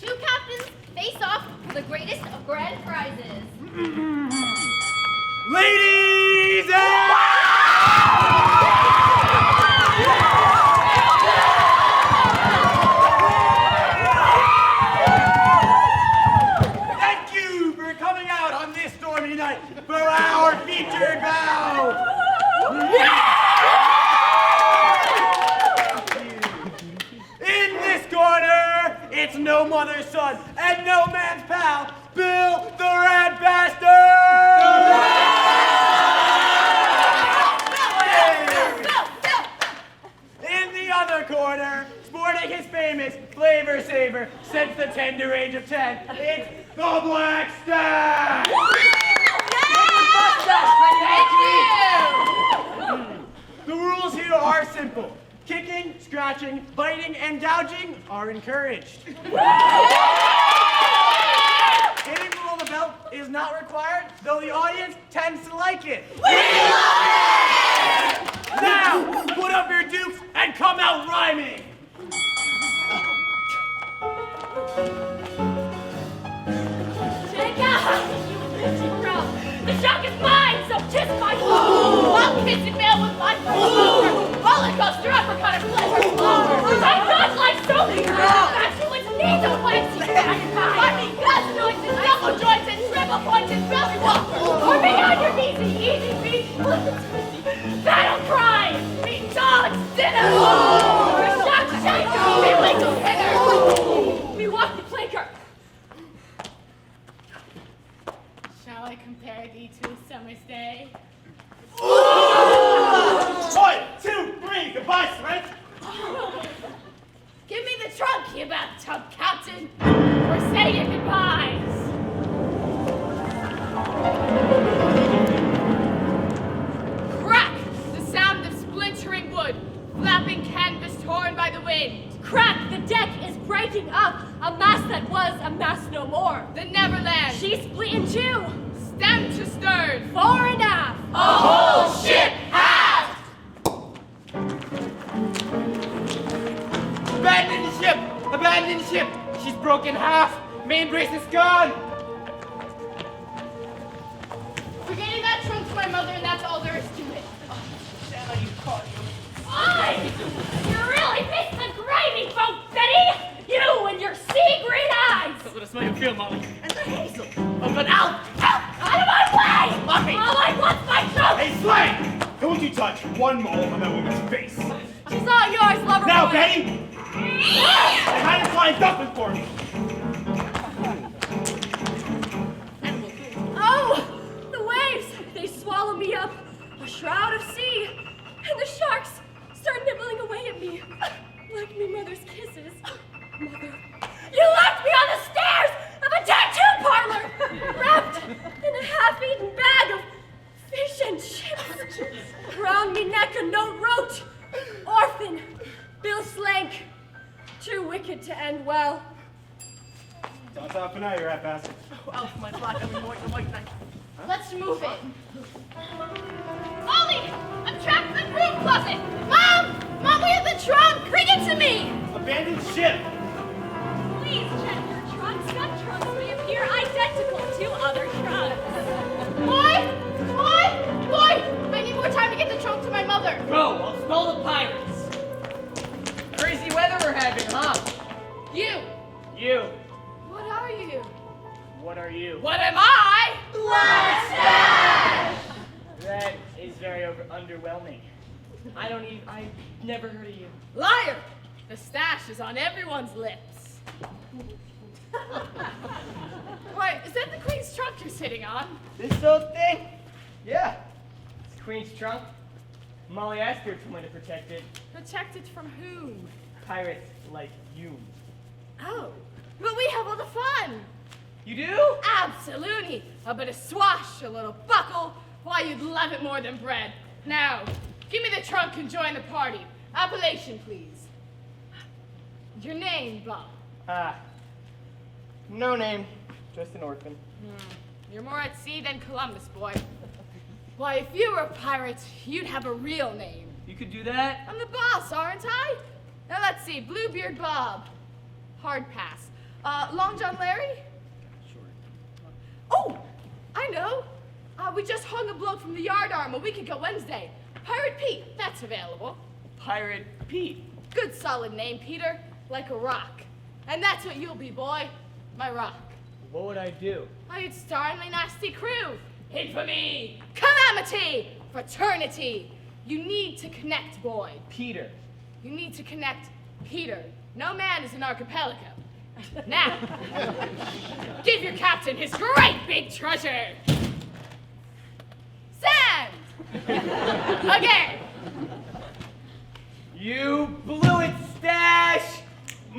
Two captains face off for the greatest of grand prizes. Ladies and thank you for coming out on this stormy night for our featured bow. In this corner, it's no mother's son and no man's pal, Bill the Rat Bastard! In the other corner, sporting his famous flavor saver since the tender age of 10, it's the Black Staff! The rules here are simple. Kicking, scratching, biting, and gouging are encouraged. Hitting below the belt is not required, though the audience tends to like it. We love it! Now, put up your dukes and come out rhyming. Take out, you bitchy crow! The shark is mine, so kiss my I'll kiss it, man, with my roller coaster uppercut and pleasure flower! I'm not like so many girls! Actually, it's needs of fancy funny guts, joints, and double joints, and triple points, and belly walk! Or be on your knees and easy feet! Battle cry! Meat dogs, dinner! The shark shake! Me wake to dinner! Me walk the planker! Shall I compare thee to a summer's day? 1, 2, 3, goodbye, Strength! Give me the trunk, you bathtub captain! Or say your goodbyes! Crack! The sound of splintering wood, flapping canvas torn by the wind. Crack! The deck is breaking up! A mast that was a mast no more! The Neverland! She's split in two! Stem to stern! Fore and aft! A whole ship half! Abandon the ship! Abandon the ship! She's broken half! Main brace is gone! We're getting that trunk to my mother, and that's all there is to it. Oi! You're really missing the gravy, folk, Betty! You and your sea green eyes! That's what a smell you feel, Molly. And the hazel! Oh, but out! Out of my way! Molly! All I want's my trunk! Hey, Slay! Don't you touch one mole on that woman's face. She's all yours, lover Now, boy! Betty! I had a flying dumpling for me. Oh! The waves! They swallow me up! A shroud of sea! And the sharks start nibbling away at me. Like me mother's kisses. Mother. You left me on the stairs of a tattoo parlor! Wrapped in a half-eaten slank. Too wicked to end well. That's off for now, you rat bastard. Elf, my black, I'm white knight. Let's move it. Molly! I'm trapped in the broom closet! Mom! Mom, we have the trunk! Bring it to me! Abandoned ship! Please check your trunks. Some trunks may appear identical to other trunks. Boy! Boy! Boy! I need more time to get the trunk to my mother. Bro, I'll spell the pirates. Crazy weather we're having, huh? You! You. What are you? What are you? What am I? That is very underwhelming. I've never heard of you. Liar! The stash is on everyone's lips. Why, is that the Queen's trunk you're sitting on? This old thing? Yeah. It's Queen's trunk. Molly asked her to to protect it. Protected from whom? Pirates like you. Oh, but we have all the fun. You do? Absolutely. A bit of swash, a little buckle. Why, you'd love it more than bread. Now, give me the trunk and join the party. Appellation, please. Your name, Bob. No name. Just an orphan. You're more at sea than Columbus, boy. Why, if you were a pirate, you'd have a real name. You could do that? I'm the boss, aren't I? Now let's see. Bluebeard Bob. Hard pass. Long John Larry? Sure. Oh, I know. We just hung a bloke from the yardarm a week ago Wednesday. Pirate Pete, that's available. Pirate Pete. Good solid name, Peter. Like a rock. And that's what you'll be, boy. My rock. What would I do? You'd star in my nasty crew. Infamy, calamity, fraternity. You need to connect, boy. Peter. You need to connect Peter. No man is an archipelago. Now, give your captain his great big treasure. Sand! Again. You blew it, Stash!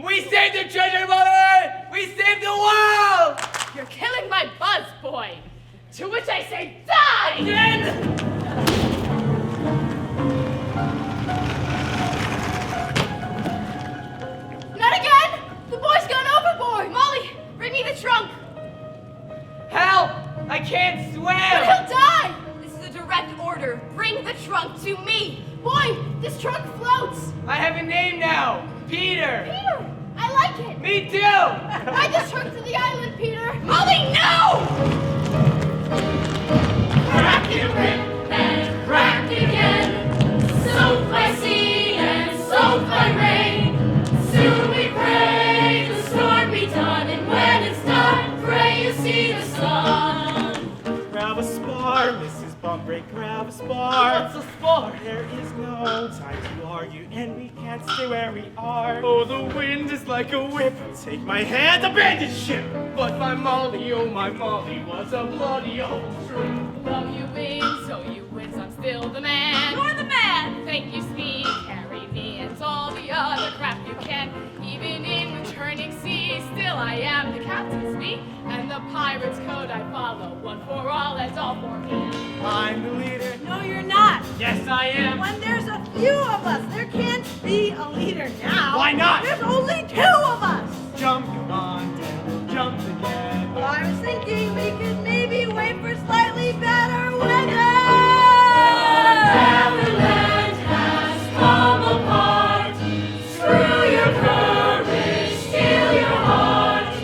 We saved the treasure, Mother! We saved the world! You're killing my buzz, boy. To which I say, die! Again! Not again! The boy's gone overboard! Molly, bring me the trunk! Help! I can't swim! But he'll die! This is a direct order. Bring the trunk to me! Boy, this trunk floats! I have a name now! Peter! Peter! I like it! Me too! Ride this trunk to the island, Peter! Molly, no! Crack and rip and crack again, soaked by sea and soaked by rain. Soon we pray the storm be done, and when it's done, pray you see the sun. Grab a spar, Mrs. Bumbrick, grab a spar. What's a spar? There is no time to argue, and we can't stay where we are. Oh, the wind is like a whip. Take my hand, abandon ship! But my Molly, oh my Molly, was a bloody old true. Though you win, so you win, I'm still the man. You're the man. Thank you, speed, carry me, and all the other crap you can. Even in the churning sea, still I am the captain's me, and the pirate's code I follow. One for all, and all for me. I'm the leader. No, you're not. Yes, I am. When there's a few of us, there can't be a leader now. Why not? There's only 2 of us. Jump on down, jump again. Well, I was thinking we could maybe wait for slightly better weather. Neverland has come apart. Screw your courage, steal your heart.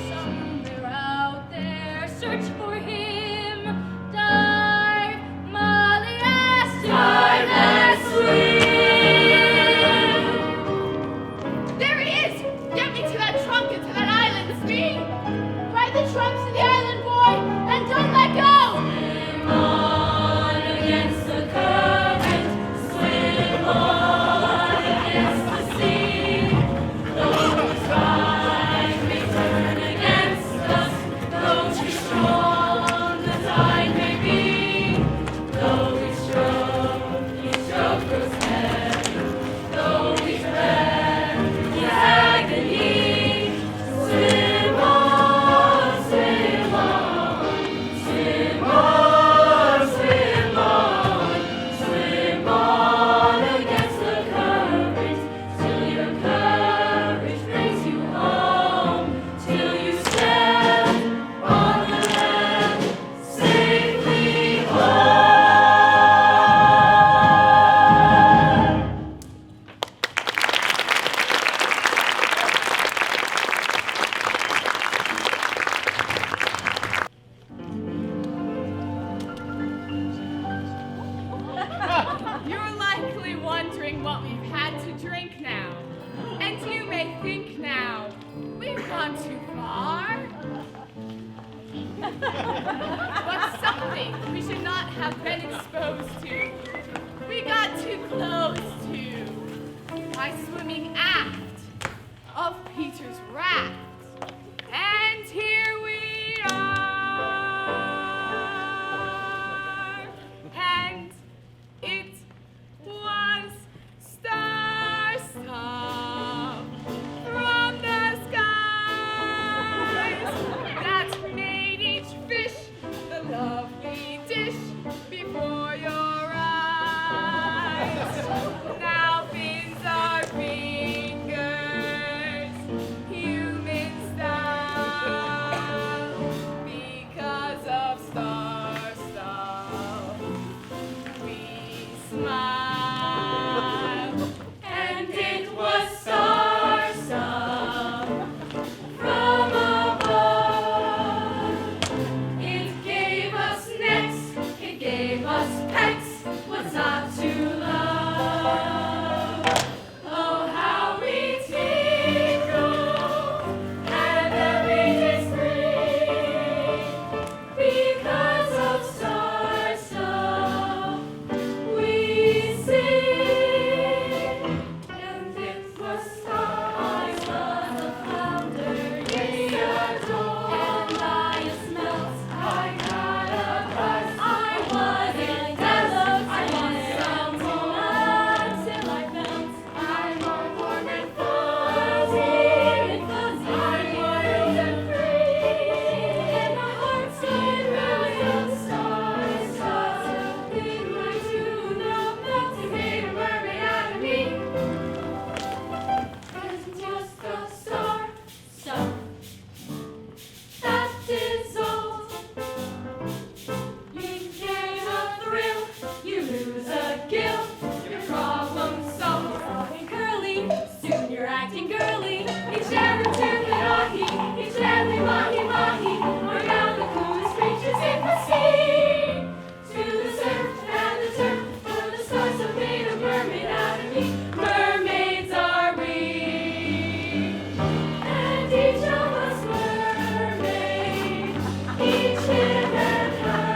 Somewhere out there, search for him. Dive, Molly asked. Dive and swim. There he is! Get me to that trunk and to that But something we should not have been exposed to. We got too close to my swimming act of Peter's raft. And here we are. And it was star stuff from the skies that made each fish the lovely dish before your eyes. Now fins are fingers, human style, because of star stuff. We smile, And it was star stuff from above. It gave us nets, it gave us pets. What's not to love? Oh, how we tingle and every day's free because of star stuff. We sing, and it was stars. I was a flounder, yes, adore, and I smelt. I got a buzz. I was dazzled. I was some until I felt I'm all warm and fuzzy, I'm wild and free, and my heart started rowing on stars. In my tune of melt, it made a mermaid out of me. And just the star stuff that dissolved. You gain a thrill, you lose a gill. Your problem solved. And curly, soon you're acting girly. Each every tune that I heat, each every mahi mahi, are now the coolest creatures in the sea. To the surf and the turf, for the stars have made a mermaid out of me. Mermaids are we, and each of us mermaid, each him and her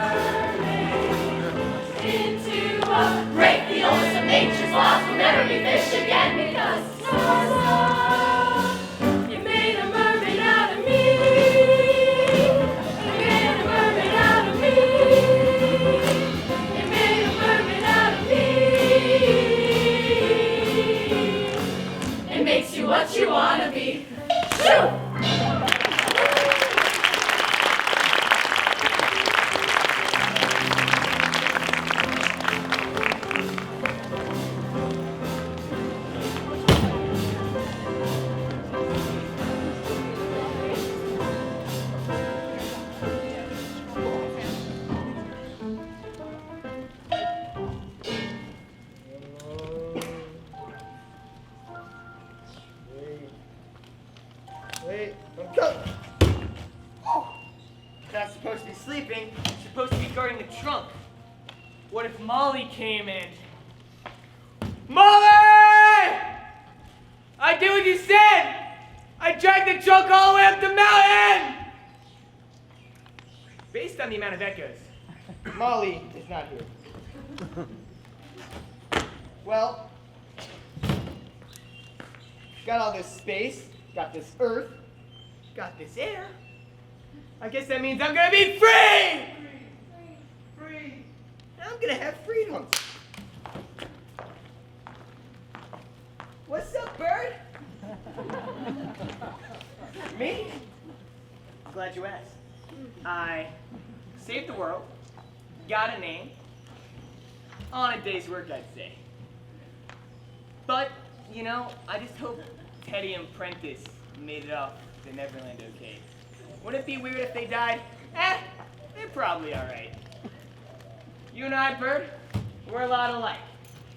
made into a great. The oldest of nature's laws will never be fished again because stars love. You made a mermaid out of me. You made a mermaid out of me. You made a mermaid out of me. It makes you what you wanna be. Shoo! Wait, I'm coming. Not supposed to be sleeping. Supposed to be guarding the trunk. What if Molly came in? Molly! I did what you said! I dragged the trunk all the way up the mountain! Based on the amount of echoes, Molly is not here. Well, got all this space, got this earth, got this air. I guess that means I'm gonna be free! Free. I'm gonna have freedom. What's up, bird? Me? I'm glad you asked. I saved the world, got a name, on a day's work, I'd say. But, you know, I just hope Teddy and Prentice made it off to Neverland okay. Wouldn't it be weird if they died? They're probably alright. You and I, Bird, we're a lot alike.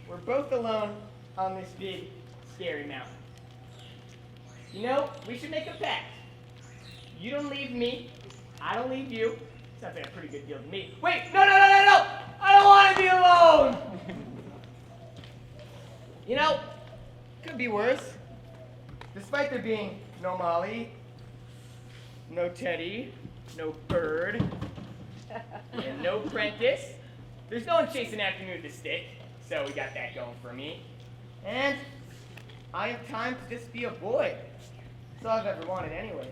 We're both alone on this big, scary mountain. You know, we should make a pact. You don't leave me, I don't leave you. Sounds like a pretty good deal to me. Wait, no! I don't want to be alone! You know, could be worse. Despite there being no Molly, no Teddy, no bird, and no Prentice. There's no one chasing after me with a stick, so we got that going for me. And I have time to just be a boy. That's all I've ever wanted anyways.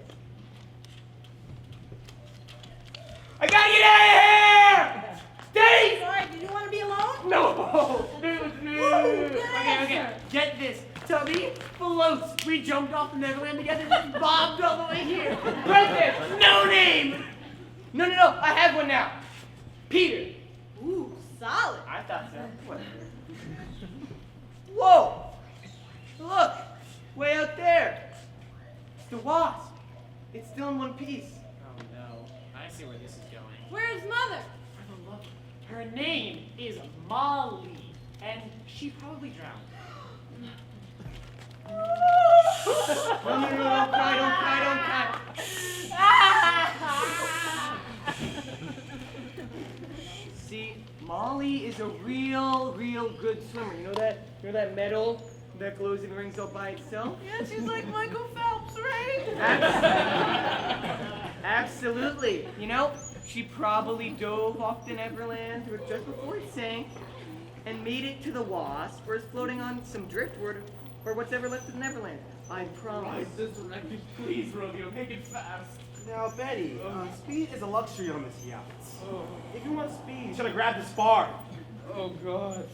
I gotta get out of here! Steve! Sorry, did you want to be alone? No! Okay. Get this. Tubby floats. We jumped off the Neverland together and bobbed all the way here. Prentice! No name! No, I have one now. Peter. Ooh, solid. I thought so. Whatever. Whoa! Look! Way out there. It's the wasp. It's still in one piece. Oh no, I see where this is going. Where's Mother? For the love of- her name is Molly, and she probably drowned. No, don't cry. See, Molly is a real good swimmer. You know that medal that glows and rings all by itself? Yeah, she's like Michael Phelps, right? Absolutely. You know, she probably dove off the Neverland or just before it sank and made it to the Wasp, or is floating on some driftwood or what's ever left of Neverland. I promise. This wreckage, please, Romeo, make it fast. Now, Betty, speed is a luxury on this yacht. If you want speed, you should have grabbed the spar. Oh, God.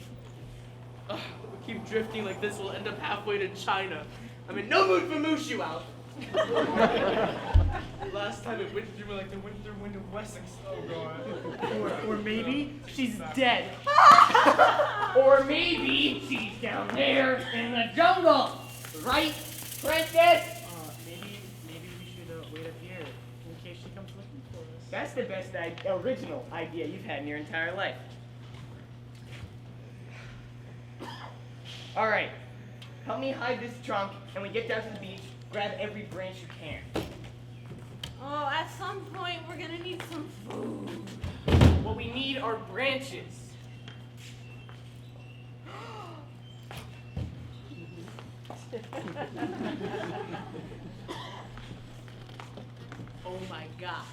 If we keep drifting like this, we'll end up halfway to China. I'm in no mood for Mushu out. Last time it went through me like the winter wind of Wessex. Oh, God. Or maybe she's dead. Or maybe she's down there in the jungle. Right, Prentice? Maybe we should wait up here in case she comes looking for us. That's the best original idea you've had in your entire life. All right, help me hide this trunk, and we get down to the beach. Grab every branch you can. Oh, at some point we're gonna need some food. What we need are branches. Oh my gosh.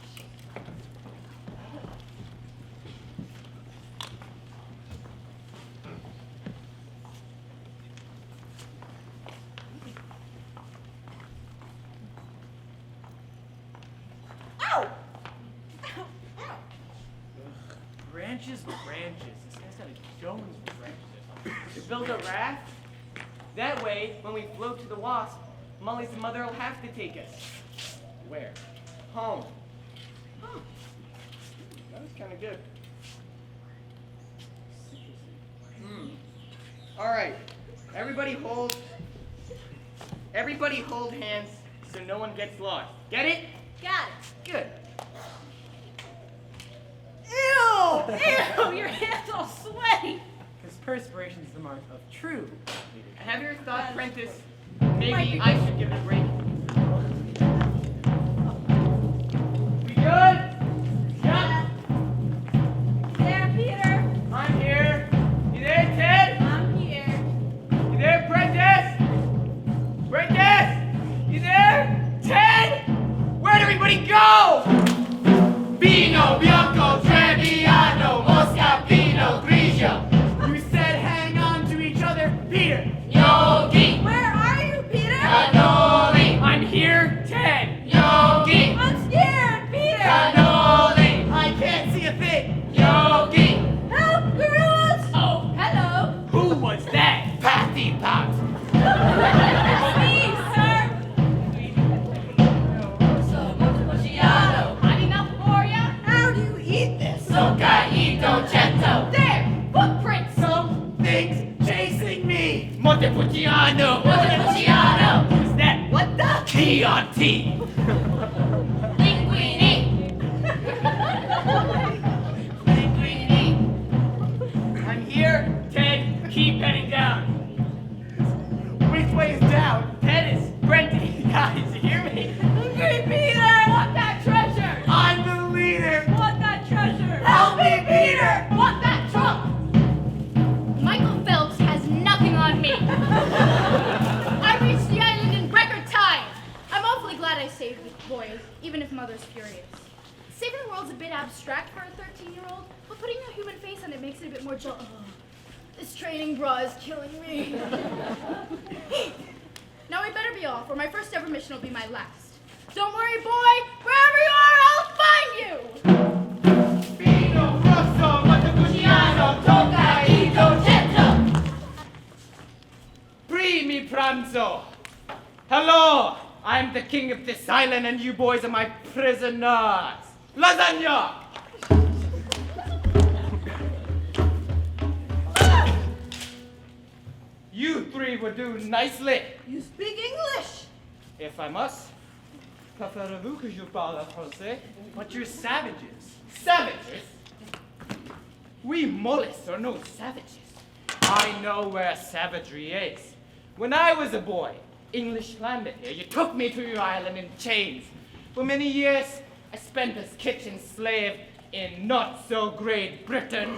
Branches. This guy's got a Jones branches. To build a raft? That way, when we float to the Wasp, Molly's mother will have to take us. Where? Home. That was kind of good. All right, everybody hold hands so no one gets lost. Get it? Got it. Good. Ew, your hands all sweaty. Because perspiration is the mark of true leadership. Have you ever thought, Prentice, maybe I should give it a break? We good? Yeah. There, Peter. I'm here. You there, Ted? I'm here. You there, Prentice? Prentice? You there? Ted? Where'd everybody go? Vino Bianco, Trebbiano, Moscapino, Grigio. You said hang on to each other, Peter. Yogi, Where are you, Peter? Cannoli, I'm here, Ted. Yogi, I'm scared, Peter. Cannoli, I can't see a thing. Yogi, Help, gorillas. Oh, Hello. who was that? Patty Pot. It's me, sir. Hot enough for ya? How do you eat this? Socaito Cento. There, footprints. Some things chasing me. Montepulciano. Montepulciano. Who's that? What the? Chianti. Linguini. I'm here, Ted. Keep heading down. Which way is down? Ted is Brendan. Guys, you hear me? Hungry Peter. Want that treasure? I'm the leader. Want that treasure? Help me, Peter. Want that trunk? Michael Phelps has nothing on me. I reached the island in record time. I'm awfully glad I saved the boys, even if Mother's furious. world's a bit abstract for a 13-year-old, but putting a human face on it makes it a bit more this training bra is killing me. Now we better be off, or my first ever mission will be my last. Don't worry, boy. Wherever you are, I'll find you. Primi pranzo. Hello, I'm the king of this island, and you boys are my prisoners. Lasagna. You three would do nicely. You speak English. If I must. Préférez-vous que je parle français? But you're savages. Savages? We mollists are no savages. I know where savagery is. When I was a boy, English landed here. You took me to your island in chains. For many years, I spent as kitchen slave in not-so-great Britain.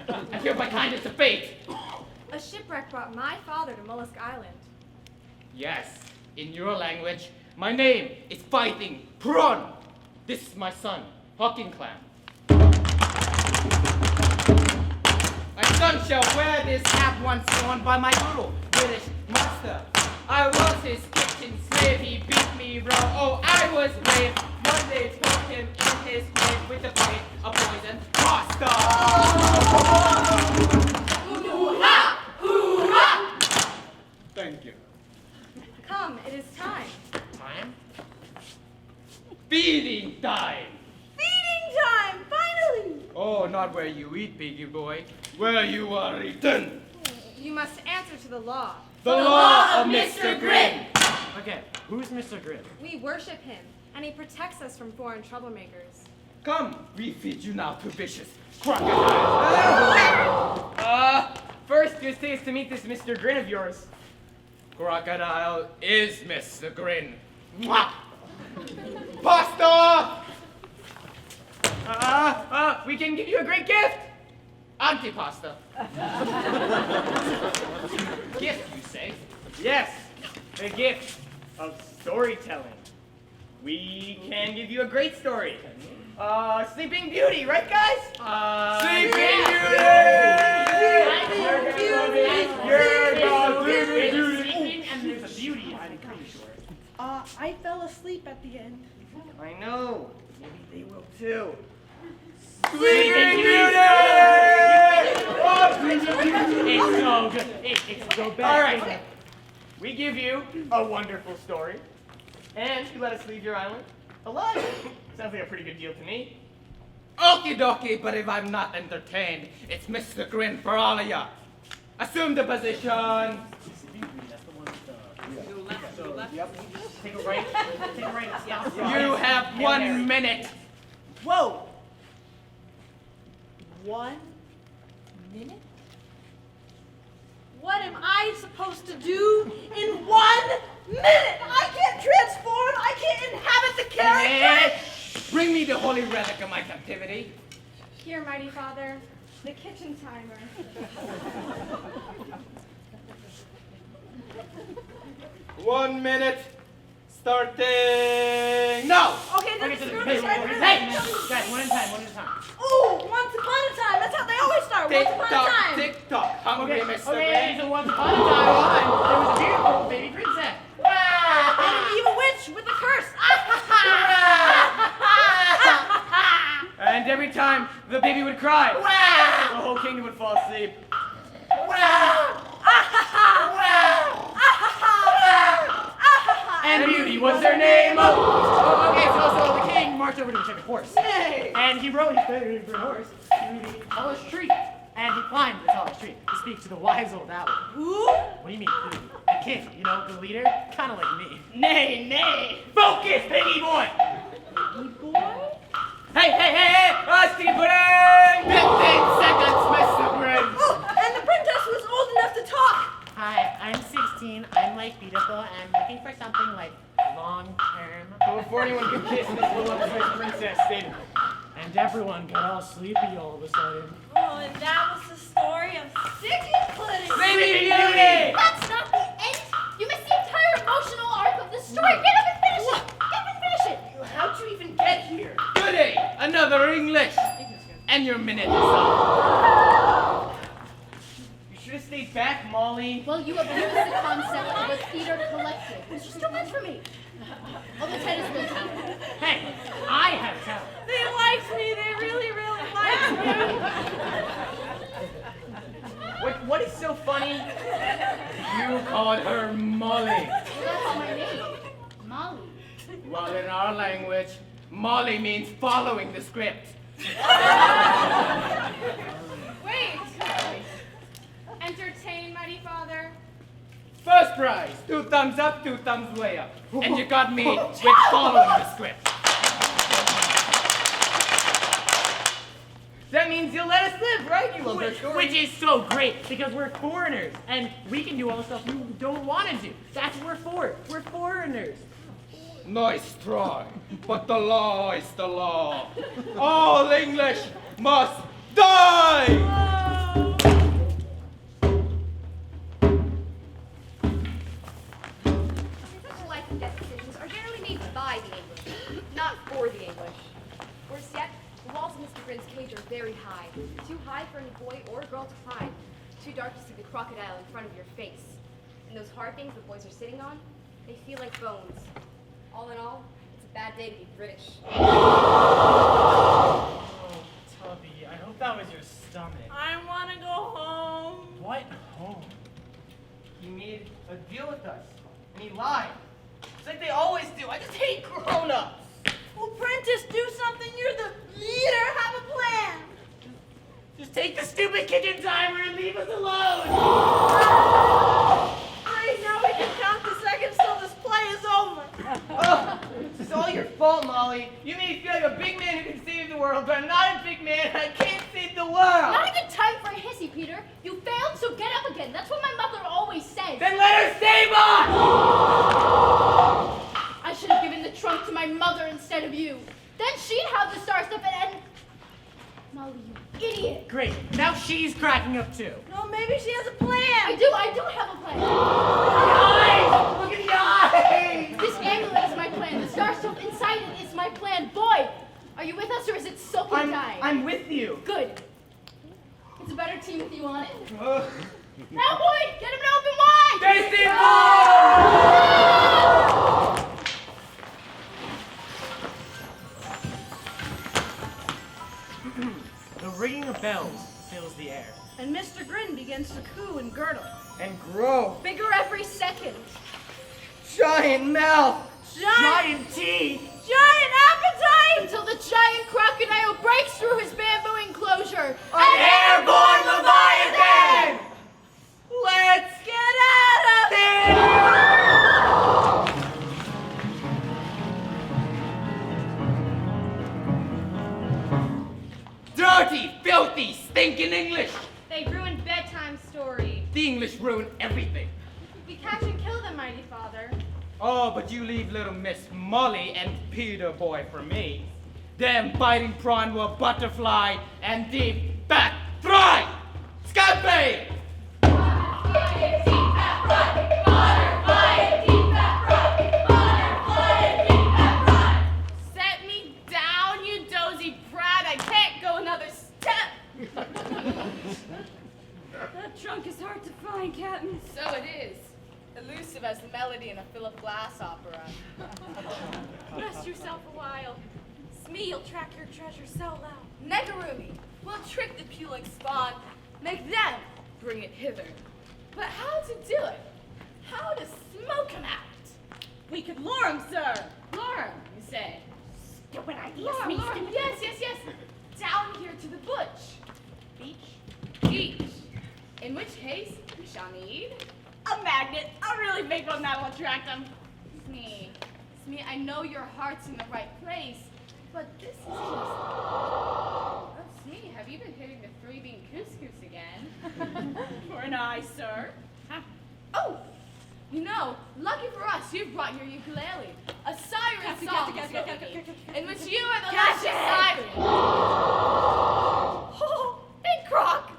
I feel my kindness of fate. A shipwreck brought my father to Mollusk Island. Yes, in your language, my name is Fighting Prawn. This is my son, Hawking Clan. My son shall wear this hat once worn by my guru, British master. I was his kitchen slave, he beat me raw. Oh, I was brave. One day took him in his grave with a plate of poison pasta. Thank you. Come, it is time. Time? Feeding time! Feeding time, finally. Oh, not where you eat, piggy boy. Where you are eaten. You must answer to the law. The law of Mr. Grin. Okay, who's Mr. Grin? We worship him, and he protects us from foreign troublemakers. Come, we feed you now to vicious crocodiles. First, just taste to meet this Mr. Grin of yours. Crocodile is Mr. Grin. Mwah! Pasta! We can give you a great gift. Antipasta. Gift, you say? Yes, the gift of storytelling. We can give you a great story. Sleeping Beauty, right, guys? Sleeping Sleeping and there's a beauty, I'm pretty sure. I fell asleep at the end. I know. Maybe they will too. Sleeping Beauty! It's so good. It's so bad. All right. We give you a wonderful story, and you let us leave your island alive. Sounds like a pretty good deal to me. Okie dokie, but if I'm not entertained, it's Mr. Grin for all of ya. Assume the position. That's the one with the... Yep. Take a right. Take a right. Stop. You have 1 minute. Whoa. 1 minute? What am I supposed to do in 1 minute? I can't transform. I can't inhabit the character. Bring me the holy relic of my captivity. Here, mighty father, the kitchen timer. 1 minute. Starting now. Okay, then Okay, screw hey, this. guys, one at a time, one at a time. Ooh, once upon a time. That's how they always start. Tick Once upon a tock, time. tick tock. Hungry, Mr. Okay, Grin. so once upon a time, there was a beautiful baby princess. And an evil witch with a curse. And every time the baby would cry, the whole kingdom would fall asleep. And Beauty was her name. Okay, so the king marched over to check a horse. Nay. And he rode his favorite horse to the tallest tree. And he climbed the tallest tree to speak to the wise old owl. Who? What do you mean, who? The king, you know, the leader? Kind of like me. Nay, nay. Focus, piggy boy. Piggy boy? Hey, Steve Pudding! 15 seconds, Mr. Grin. Oh, and the princess was old enough to talk. Before anyone could kiss this little upstairs princess, David. And everyone got all sleepy all of a sudden. Oh, and that was the story of Sticky Pudding. Sleeping Beauty! That's not the end! You missed the entire emotional arc of the and your minute is up. You should have stayed back, Molly. Well, you abuse the concept of a theater collective, which is too much for me. Although tennis will count. Hey, I have talent. They liked me. They really, really liked me. What is so funny? You called her Molly. Well, that's my name. Molly. Well, in our language, Molly means following the script. Wait! Entertain, mighty father. First prize, 2 thumbs up, 2 thumbs way up. And you got me with following the script. That means you'll let us live, right, you little bitch? Which is so great, because we're foreigners, and we can do all the stuff you don't want to do. That's what we're for. We're foreigners. Nice try, but the law is the law. All English must die! Such life and death decisions are generally made by the English, not for the English. Worse yet, the walls of Mr. Grin's cage are very high. Too high for any boy or girl to climb. Too dark to see the crocodile in front of your face. And those hard things the boys are sitting on, they feel like bones. All in all, it's a bad day to be British. Oh, Tubby, I hope that was your stomach. I want to go home. What home? He made a deal with us, and he lied. It's like they always do. I just hate grown-ups. Well, Prentice, do something. You're the leader. Have a plan. Just take the stupid kitchen timer and leave us alone. Great, now we can count the seconds till this play is over. Oh, it's all your fault, Molly. You made me feel like a big man who can save the world, but I'm not a big man. I can't save the world. Not a good time for a hissy, Peter. You failed, so get up again. That's what my mother always says. Then let her save us! I should have given the trunk to my mother instead of you. Then she'd have the star stuff and... Molly, you idiot. Great. Now she's cracking up too. No, maybe she has a plan. I do have a plan. Look at the eyes! This amulet is my plan. The star stuff inside it is my plan. Boy, are you with us or is it soaking time? I'm with you. Good. It's a better team with you on it. Now, boy, get him to open wide! Tasty The ringing of bells fills the air. And Mr. Grin begins to coo and gurgle. And grow. Bigger every second. Giant mouth. Giant teeth! Giant appetite! Until the giant crocodile breaks through his bamboo enclosure. An airborne Leviathan! Let's get out of here! Dirty, filthy, stinking English! They ruined bedtime story. The English ruin everything. We catch and kill them, mighty father. Oh, but you leave little Miss Molly and Peter boy for me. Them biting prawn will butterfly and deep back thrive! Scampi! Set me down, you dozy brat. I can't go another step. That trunk is hard to find, Captain. So it is. Elusive as the melody in a Philip Glass opera. Rest yourself a while. Smee'll track your treasure so loud. Negarumi, we'll trick the puling spawn, make them bring it hither. But how to do it? How to smoke him out? We could lure him, sir. Lure him, you say? Stupid idea, Lure Smee. him. Yes. Down here to the butch. Beach. Beach. In which case, we shall need A magnet. A really big one that'll attract him. Smee. Smee, I know your heart's in the right place, but this is just... Oh, Smee, have you been hitting the three-bean couscous again? For an eye, sir. Oh! You know, lucky for us, you've brought your ukulele. A siren song, in which you are the luscious siren. Oh, and Croc.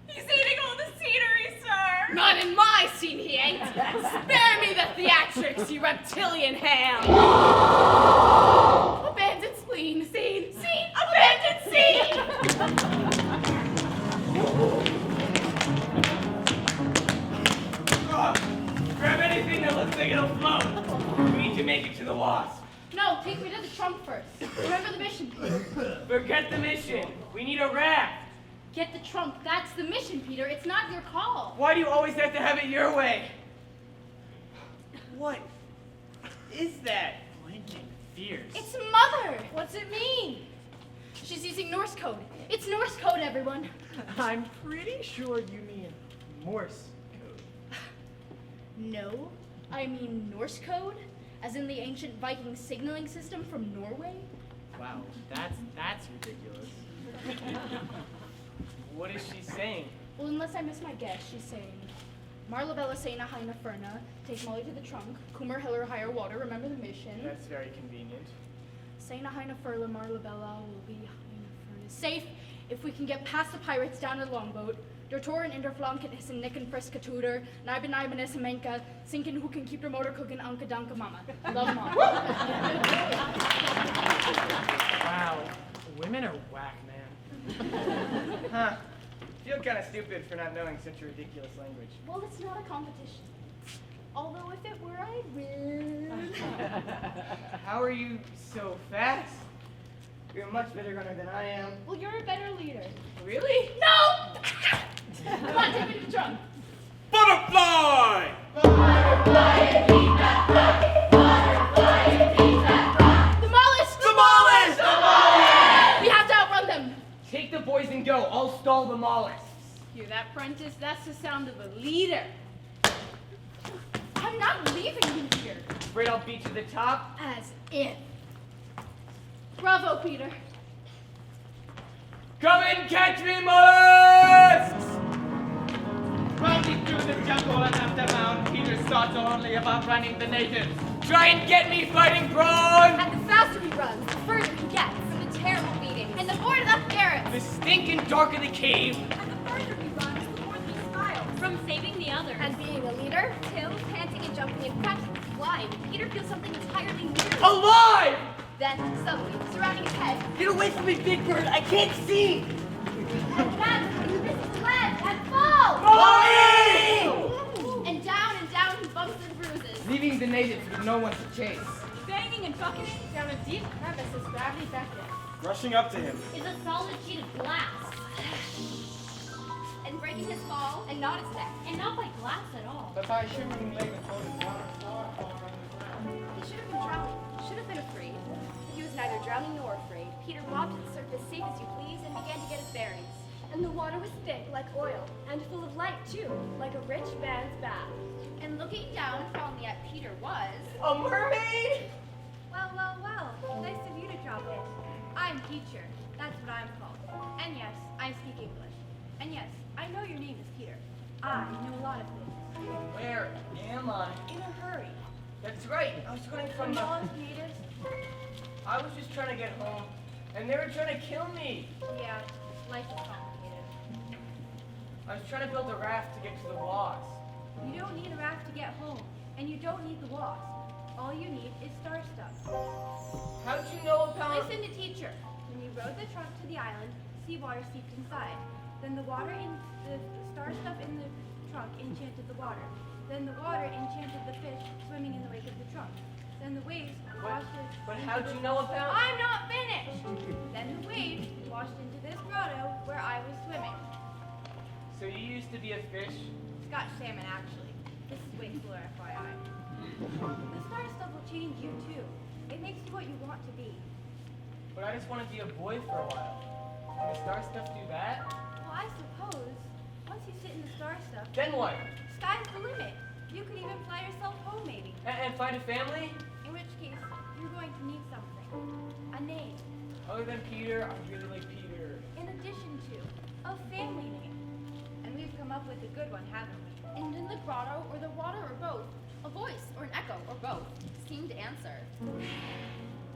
He's eating all the scenery, sir. Not in my scene, he ain't. Spare me the theatrics, you reptilian ham. A bandit's lead. take you to the wasp. No, take me to the trunk first. Remember the mission. Forget the mission. We need a raft. Get the trunk. That's the mission, Peter. It's not your call. Why do you always have to have it your way? What is that? Blinking fierce. It's Mother. What's it mean? She's using Norse code. It's Norse code, everyone. I'm pretty sure you mean Morse code. No, I mean Norse code, as in the ancient Viking signaling system from Norway. Wow, that's ridiculous. What is she saying? Well, unless I miss my guess, she's saying, Marla Bella Sena Heina Ferna, take Molly to the trunk, Kummer Hiller higher water, remember the mission. That's very convenient. Sena Heina Ferla, Marla Bella will be Heina Ferna. Safe if we can get past the pirates down to the longboat. Der Tor and Interflanken is in Nicken Friska Tutor, Neiben Neiben is Menka, Sinken who can keep your motor cooking Anka Danka Mama. Love Mom. Wow, women are whack, man. Huh. Feel kind of stupid for not knowing such a ridiculous language. Well, it's not a competition. Although if it were, I'd win. How are you so fast? You're a much better runner than I am. Well, you're a better leader. Really? No! Come on, take me to the trunk. Butterfly! Butterfly and keep that rock. Butterfly and keep that rock. Demolish! Demolish! Demolish! We have to outrun them. Take the boys and go. I'll stall the mollusks. Hear that, Prentice? That's the sound of a leader. I'm not leaving you here. Afraid I'll beat you to the top? As if. Bravo, Peter. Come and catch me, mollusks! Rounding through the jungle and up the mound, Peter's thoughts are only about running the natives. Try and get me, fighting prawn! And the faster he runs, the further he gets from the terrible beatings. And the more the garrets. The stinking dark of the cave. And the further he runs, the more he smiles. From saving the others. And being a leader, till panting and jumping and practically flying, Peter feels something entirely new. Alive! Then, suddenly, surrounding his head, Get away from me, Big Bird. I can't see. and magically he misses the ledge and falls! Molly! And down he bumps and bruises. Leaving the natives with no one to chase. Banging and bucketing. Down a deep crevice as gravity beckons. Rushing up to him. Is a solid sheet of glass. And breaking his fall, and not his neck. And not by glass at all. But by shimmering like a floating water far, far underground. He should have been drowning, should have been afraid. He was neither drowning nor afraid. Peter bobbed to the surface, safe as you please, and began to get his bearings. And the water was thick like oil, and full of light too, like a rich man's bath. And looking down from yet Peter was... A mermaid? Well, nice of you to drop in. I'm teacher, that's what I'm called. And yes, I speak English. And yes, I know your name is Peter. I know a lot of things. Where am I? In a hurry. That's right. I was running from the... Lost natives? I was just trying to get home, and they were trying to kill me. Yeah, life is complicated. I was trying to build a raft to get to the wasp. You don't need a raft to get home, and you don't need the wasp. All you need is star stuff. How'd you know about... Listen to teacher. When you rode the trunk to the island, seawater seeped inside. Then the water in the star stuff in the trunk enchanted the water. Then the water enchanted the fish swimming in the wake of the trunk. Then the waves washed it. But how'd you know about... I'm not finished! Then the waves washed into this grotto where I was swimming. So you used to be a fish? Scotch salmon, actually. This is way cooler, FYI. The star stuff will change you, too. It makes you what you want to be. But I just want to be a boy for a while. Can the star stuff do that? Well, I suppose, once you sit in the star stuff, Then what? sky's the limit. You could even fly yourself home, maybe. And find a family? In which case, you're going to need something. A name. Other than Peter, I really like Peter. In addition to a family name. And we've come up with a good one, haven't we? And in the grotto, or the water, or both, a voice, or an echo, or both, seemed to answer.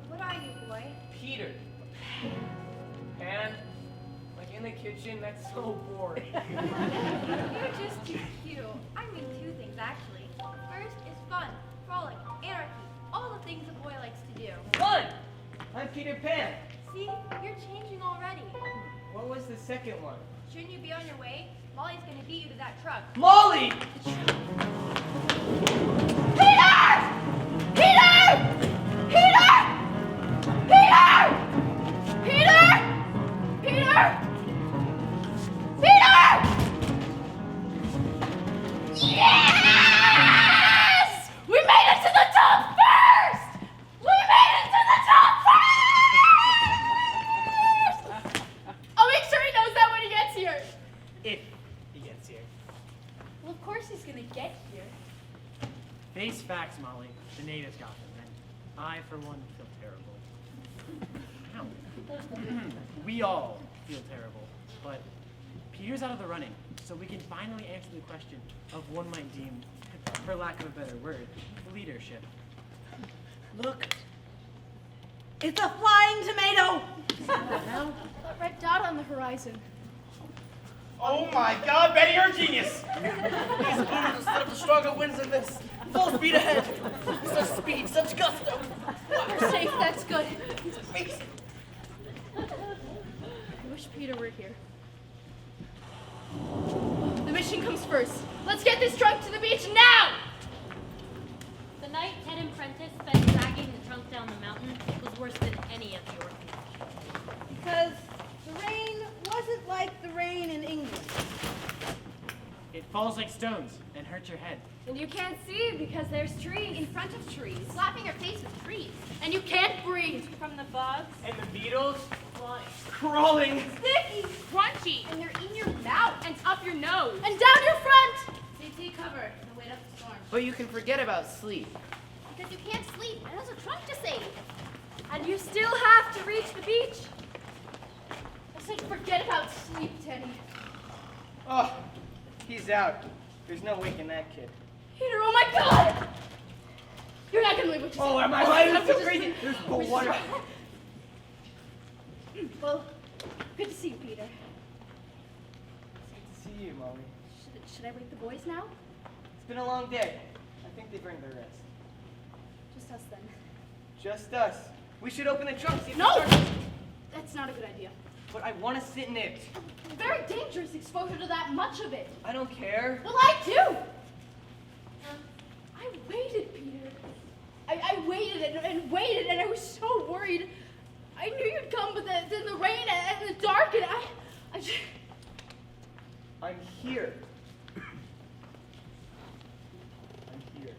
What are you, boy? Peter. Pan? Like in the kitchen? That's so boring. You're just too cute. I mean two things, actually. First is fun, frolic, anarchy, all the things a boy likes to do. Fun! I'm Peter Pan. See, you're changing already. What was the second one? Shouldn't you be on your way? Molly's gonna beat you to that truck. Molly! Peter! Peter! If he gets here. Well, of course he's gonna get here. Face facts, Molly. The natives got him, and I, for one, feel terrible. Ow. We all feel terrible, but Peter's out of the running, so we can finally answer the question of one might deem, for lack of a better word, leadership. Look. It's a flying tomato! Now, that red dot on the horizon. Oh my God, Betty, you're a genius! These boomers are such a stronger winds than this. Full speed ahead. Such speed, such gusto. We're safe, that's good. It's amazing. I wish Peter were here. The mission comes first. Let's get this trunk to the beach now! The night Ted and Prentice spent dragging the trunk down the mountain was worse than any of the orphanage. Because the rain wasn't like the rain in England. It falls like stones and hurts your head. And you can't see because there's trees in front of trees. Slapping your face with trees. And you can't breathe. From the bugs, And the beetles flying. crawling. Sticky, crunchy, and they're in your mouth and up your nose. And down your front! CT cover, the weight up the storm. But you can forget about sleep. Because you can't sleep, and there's a trunk to save. And you still have to reach the beach. I said forget about sleep, Teddy. Oh, he's out. There's no waking that kid. Peter, oh my God! You're not gonna leave what you Oh, said. am I lying? I'm so crazy. There's cold water. Well, good to see you, Peter. It's good to see you, Molly. Should I wake the boys now? It's been a long day. I think they've earned their rest. Just us then. Just us. We should open the trunk. See if No! the shark- That's not a good idea. But I want to sit in it. Very dangerous exposure to that much of it. I don't care. Well, I do! I waited, Peter. I waited and waited, and I was so worried. I knew you'd come, but then the rain and the dark, and I just... I'm here. I'm here.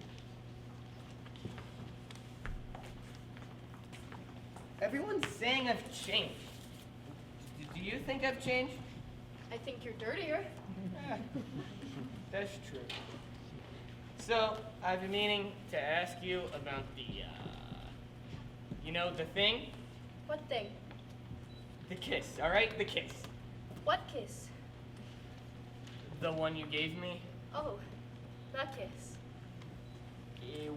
Everyone's saying I've changed. Do you think I've changed? I think you're dirtier. That's true. So, I've been meaning to ask you about the, you know, the thing? What thing? The kiss, all right? The kiss. What kiss? The one you gave me? Oh, that kiss.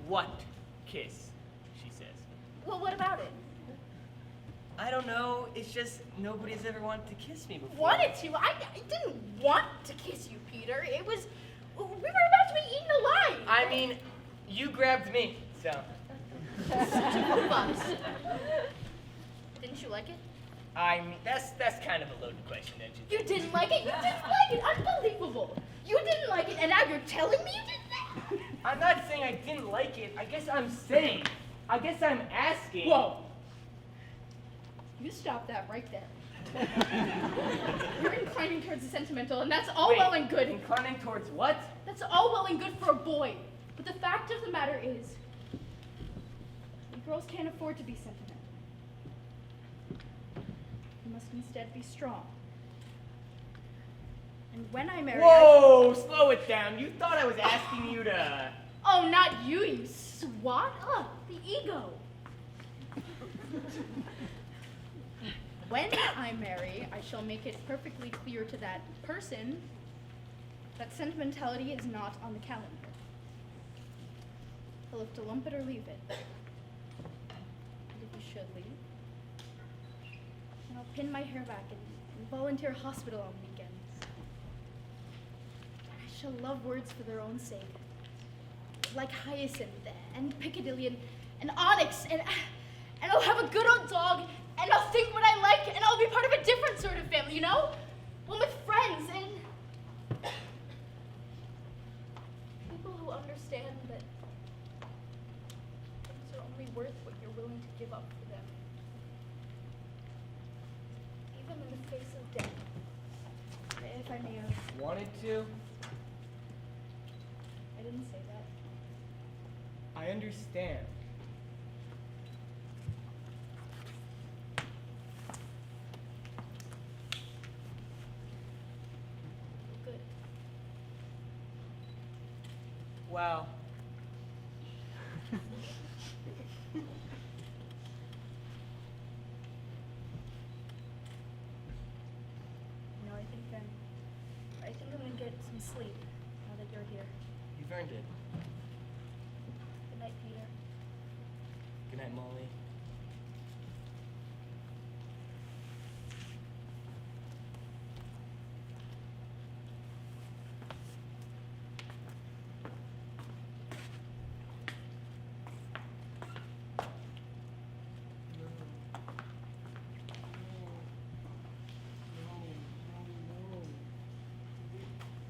What kiss, she says. Well, what about it? I don't know. It's just nobody's ever wanted to kiss me before. Wanted to? I didn't want to kiss you, Peter. It was... We were about to be eaten alive. I mean, you grabbed me, so. Bugs. Didn't you like it? I mean, that's kind of a loaded question, don't you? You didn't like it? You didn't like it? Unbelievable. You didn't like it, and now you're telling me you didn't? I'm not saying I didn't like it. I guess I'm saying. I guess I'm asking. Whoa. You stop that right there. You're inclining towards the sentimental, and that's all Wait, well and good. Inclining towards what? That's all well and good for a boy. But the fact of the matter is, we girls can't afford to be sentimental. We must instead be strong. And when I marry, Whoa, slow it down. You thought I was asking you to. Oh, not you, you swat. Ugh, the ego. When I marry, I shall make it perfectly clear to that person that sentimentality is not on the calendar. He'll have to lump it or leave it. And if he should leave, then I'll pin my hair back and volunteer hospital on weekends. I shall love words for their own sake. Like hyacinth and Piccadilly and onyx, and I'll have a good old dog, and I'll think what I like, and I'll be part of a different sort of family, you know? One with friends and people who understand that things are only worth what you're willing to give up for them. Even in the face of death. If I may have. Wanted to? I didn't say that. I understand. Wow. I think I'm gonna get some sleep now that you're here. You've earned it. Good night, Peter. Good night, Molly.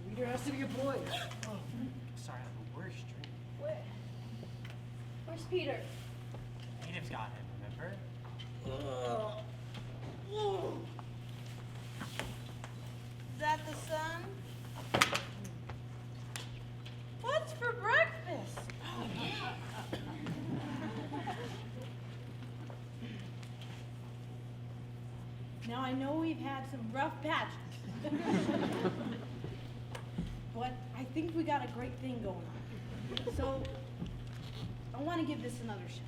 Leader has to be a boy. Oh, sorry, I have the worst dream. Where's Peter? Native's got him, remember? Is that the sun? What's for breakfast? Now I know we've had some rough patches, but I think we got a great thing going on. So I want to give this another shot.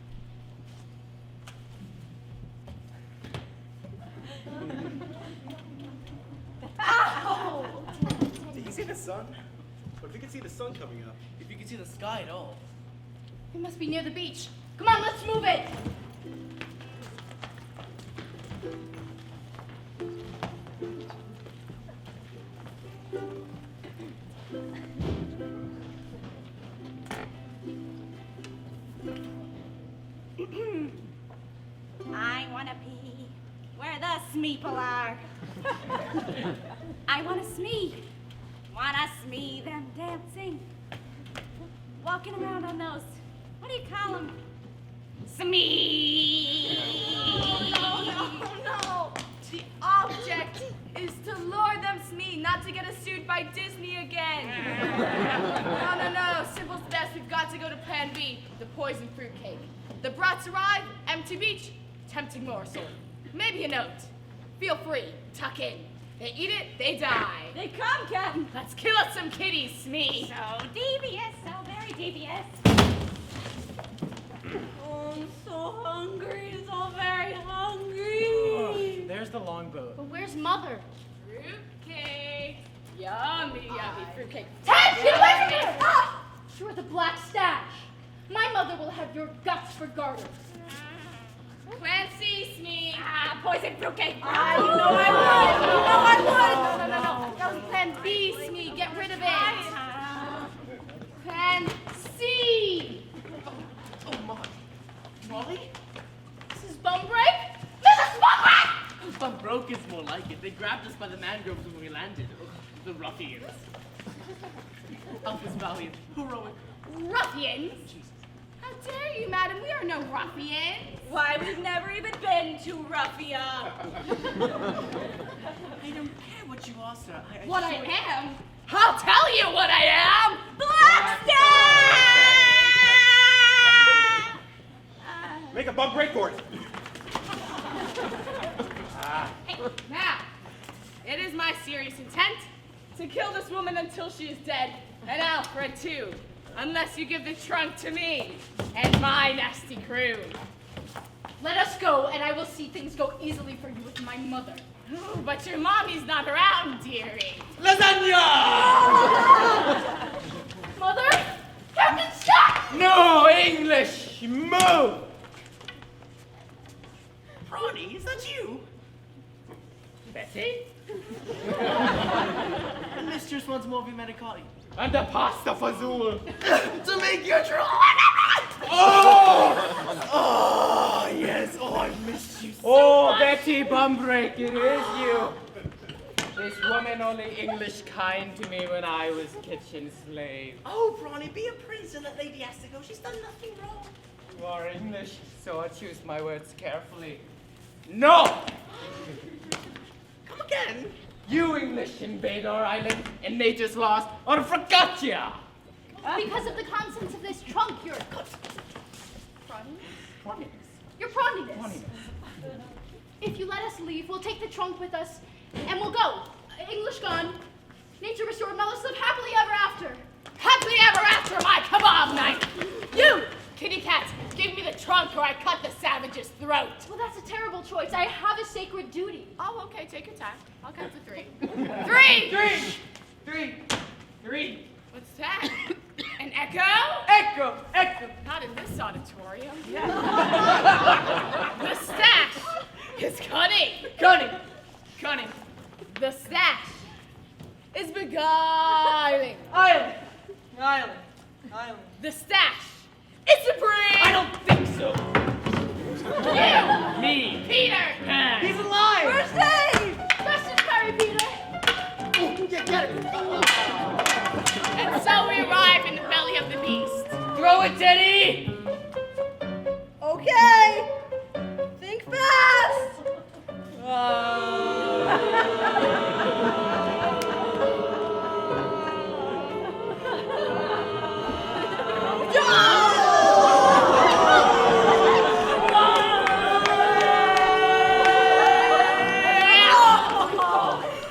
Did you see the sun? What if you could see the sun coming up? If you can see the sky at all. We must be near the beach. Come on, let's move it. I wanna be where the smeeple are. I wanna smee them dancing, walking around on those, what do you call them? Smee. No. The object is to lure them smee, not to get us sued by Disney again. No. Simple's the best. We've got to go to plan B, the poison fruit cake. The brats arrive, empty beach, tempting morsel. Maybe a note. Feel free, tuck in. They eat it, they die. They come, Captain. Let's kill us some kitties, Smee. So devious, so very devious. Oh, I'm so hungry, so very hungry. There's the longboat. But where's Mother? Fruitcake. Yummy fruitcake. Ted, get away from here! Ah! Sure, the black stash. My mother will have your guts for garters. Clancy, Smee. Poison fruitcake. I know I would. No. That was plan B, Smee. Get rid of it. Plan C. Oh my. Molly? Mrs. Bumbreak? Mrs. Bumbreak! Bum broke is more like it. They grabbed us by the mangroves when we landed. The ruffians. Alphys Valiant. Heroic. Ruffians? How dare you, madam? We are no ruffians. Why, we've never even been to Ruffia. I don't care what you are, sir. What I am? I'll tell you what I am. Blackstar! Make a bump break for it. Now, it is my serious intent to kill this woman until she is dead, and Alfred too, unless you give the trunk to me and my nasty crew. Let us go, and I will see things go easily for you with my mother. Ooh, but your mommy's not around, dearie. Lasagna! Mother? Captain, stop! No English! Move! Ronnie, is that you? Betty? The mistress wants more manicotti. And the pasta fazool. To make your true. Oh! Oh, yes. Oh, I missed you so Oh, much. Betty Bumbrake, it is you. This woman only English kind to me when I was kitchen slave. Oh, Brawny, be a prince and that lady has to go. She's done nothing wrong. You are English, so I choose my words carefully. No! Come again. You English invade our island and nature's lost or forgot ya! Because of the contents of this trunk, you're prawniness. You're prawniness. If you let us leave, we'll take the trunk with us, and we'll go. English gone, nature restored, now let's live happily ever after. Happily ever after, my Come on, knight. You, kitty cat, give me the trunk or I cut the savage's throat. Well, that's a terrible choice. I have a sacred duty. Oh, okay, take your time. I'll count to 3. 3! 3. What's that? An echo? Echo. Not in this auditorium. The stash is cunning. Cunning. The stash is beguiling. Island. The stash is supreme. I don't think so. You! Me. Peter! He's alive. We're safe! Question, Harry Peter. Get it. And so we arrive in the belly of the beast. Throw it, Teddy. Okay. Think fast.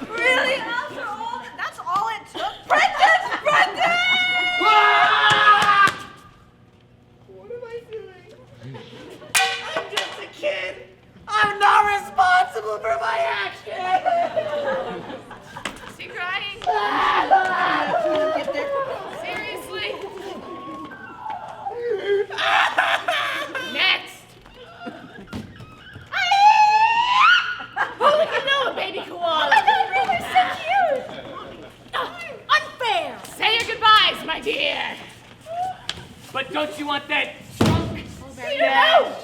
Really? After all, that's all it took? Brendan! What am I doing? I'm just a kid. I'm not responsible for my actions. Is he crying? Seriously? Next! Holy canoe, baby koala. Oh my God, they're so cute. Unfair. Say your goodbyes, my dear. But don't you want that trunk? Peter, no.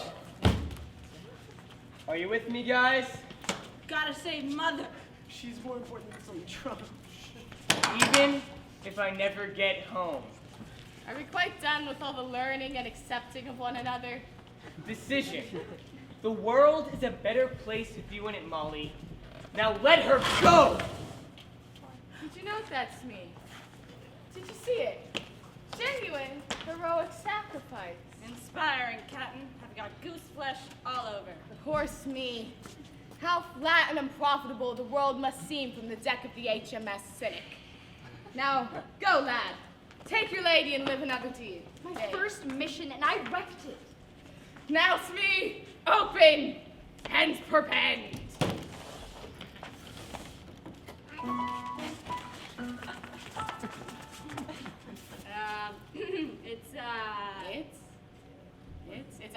Are you with me, guys? Gotta save Mother. She's more important than some trunk. Even if I never get home. Are we quite done with all the learning and accepting of one another? Decision. The world is a better place with you in it, Molly. Now let her go! Did you note that's me? Did you see it? Genuine, heroic sacrifice. Inspiring, Captain. I've got goose flesh all over. Horse me. How flat and unprofitable the world must seem from the deck of the HMS Cynic. Now, go, lad. Take your lady and live another day. My first mission, and I wrecked it. Now, Smee, open and perpend.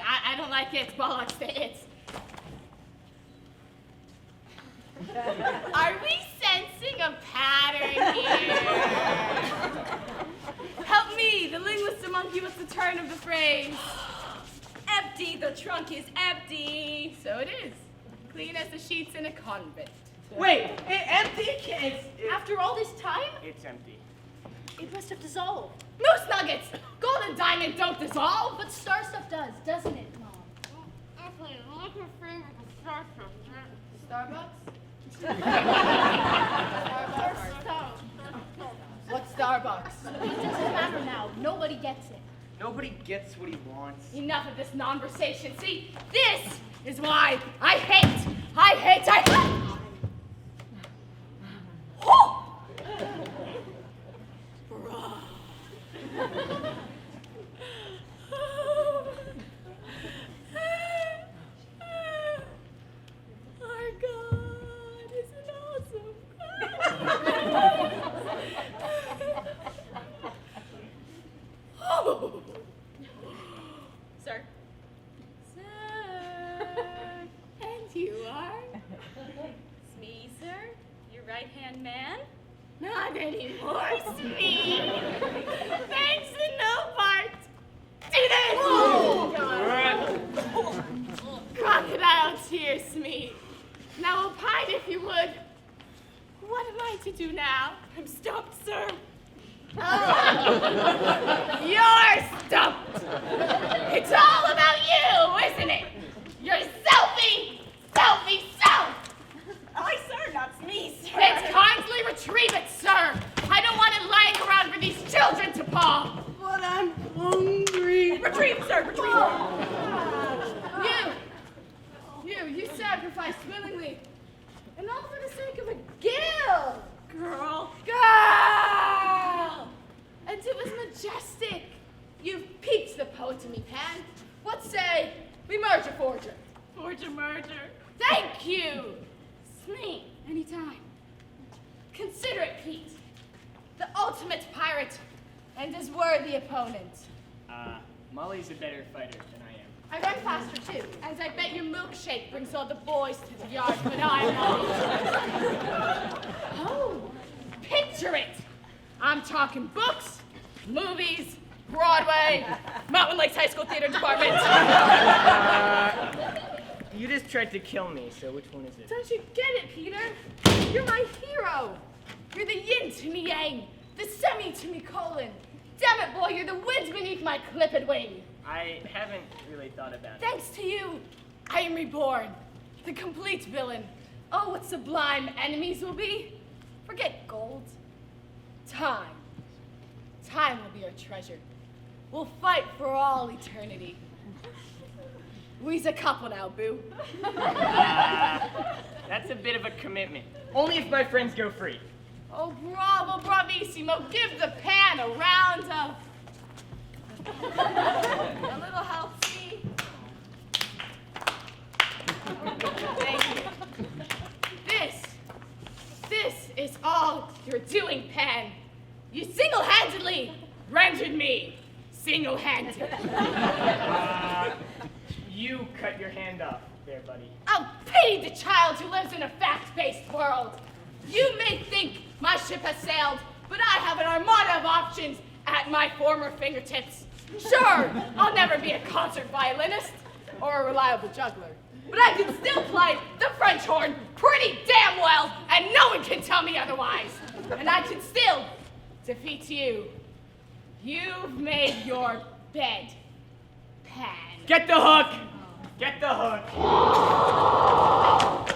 I don't like it, bollocks to it. Are we sensing a pattern here? Help me, the linguist monkey, what's the turn of the phrase? Empty, the trunk is empty. So it is. Clean as the sheets in a convent. Wait, empty? After all this time, It's empty. it must have dissolved. Moose nuggets! Gold and diamond don't dissolve! But star stuff does, doesn't it, Mom? Starbucks? What's Starbucks? It doesn't matter now. Nobody gets it. Nobody gets what he wants. Enough of this conversation. See, this is why I hate. Oh! Our God is an awesome God. Oh. Sir. And you are? Smee, sir? Your right-hand man? Not anymore, Smee. Thanks in no part to this. Crocodile tears, Smee. Now opine if you would. What am I to do now? I'm stumped, sir. You're stumped. It's all about you, isn't it? Your selfie self. I, sir, not Smee, sir. Then kindly retrieve it, sir. I don't want it lying around for these children to paw. But I'm hungry. Retrieve, sir, retrieve. You sacrificed willingly. And all for the sake of a gill. Girl. And it was majestic. Consider it, Pete. The ultimate pirate and his worthy opponent. Molly's a better fighter than I am. I run faster too, and I bet your milkshake brings all the boys to the yard, but I'm not. Oh, picture it! I'm talking books, movies, Broadway, Mountain Lakes High School Theater Department. You just tried to kill me, so which one is it? Don't you get it, Peter? You're my hero. You're the yin to me yang, the semi to me colon. Damn it, boy, you're the winds beneath my clipped wing. I haven't really thought about it. Thanks to you, I am reborn, the complete villain. Oh, what sublime enemies will be. Forget gold. Time. Time will be our treasure. We'll fight for all eternity. We's a couple now, boo. That's a bit of a commitment. Only if my friends go free. Oh, bravo, bravissimo. Give the pan a round of... a little help, see? Thank you. This is all you're doing, Pan. You single-handedly rendered me single-handed. You cut your hand off there, buddy. I'll pity the child who lives in a fact-based world. You may think my ship has sailed, but I have an armada of options at my former fingertips. Sure, I'll never be a concert violinist or a reliable juggler, but I can still play the French horn pretty damn well, and no one can tell me otherwise. And I can still defeat you. You've made your bed, Pan. Get the hook! Get the hook!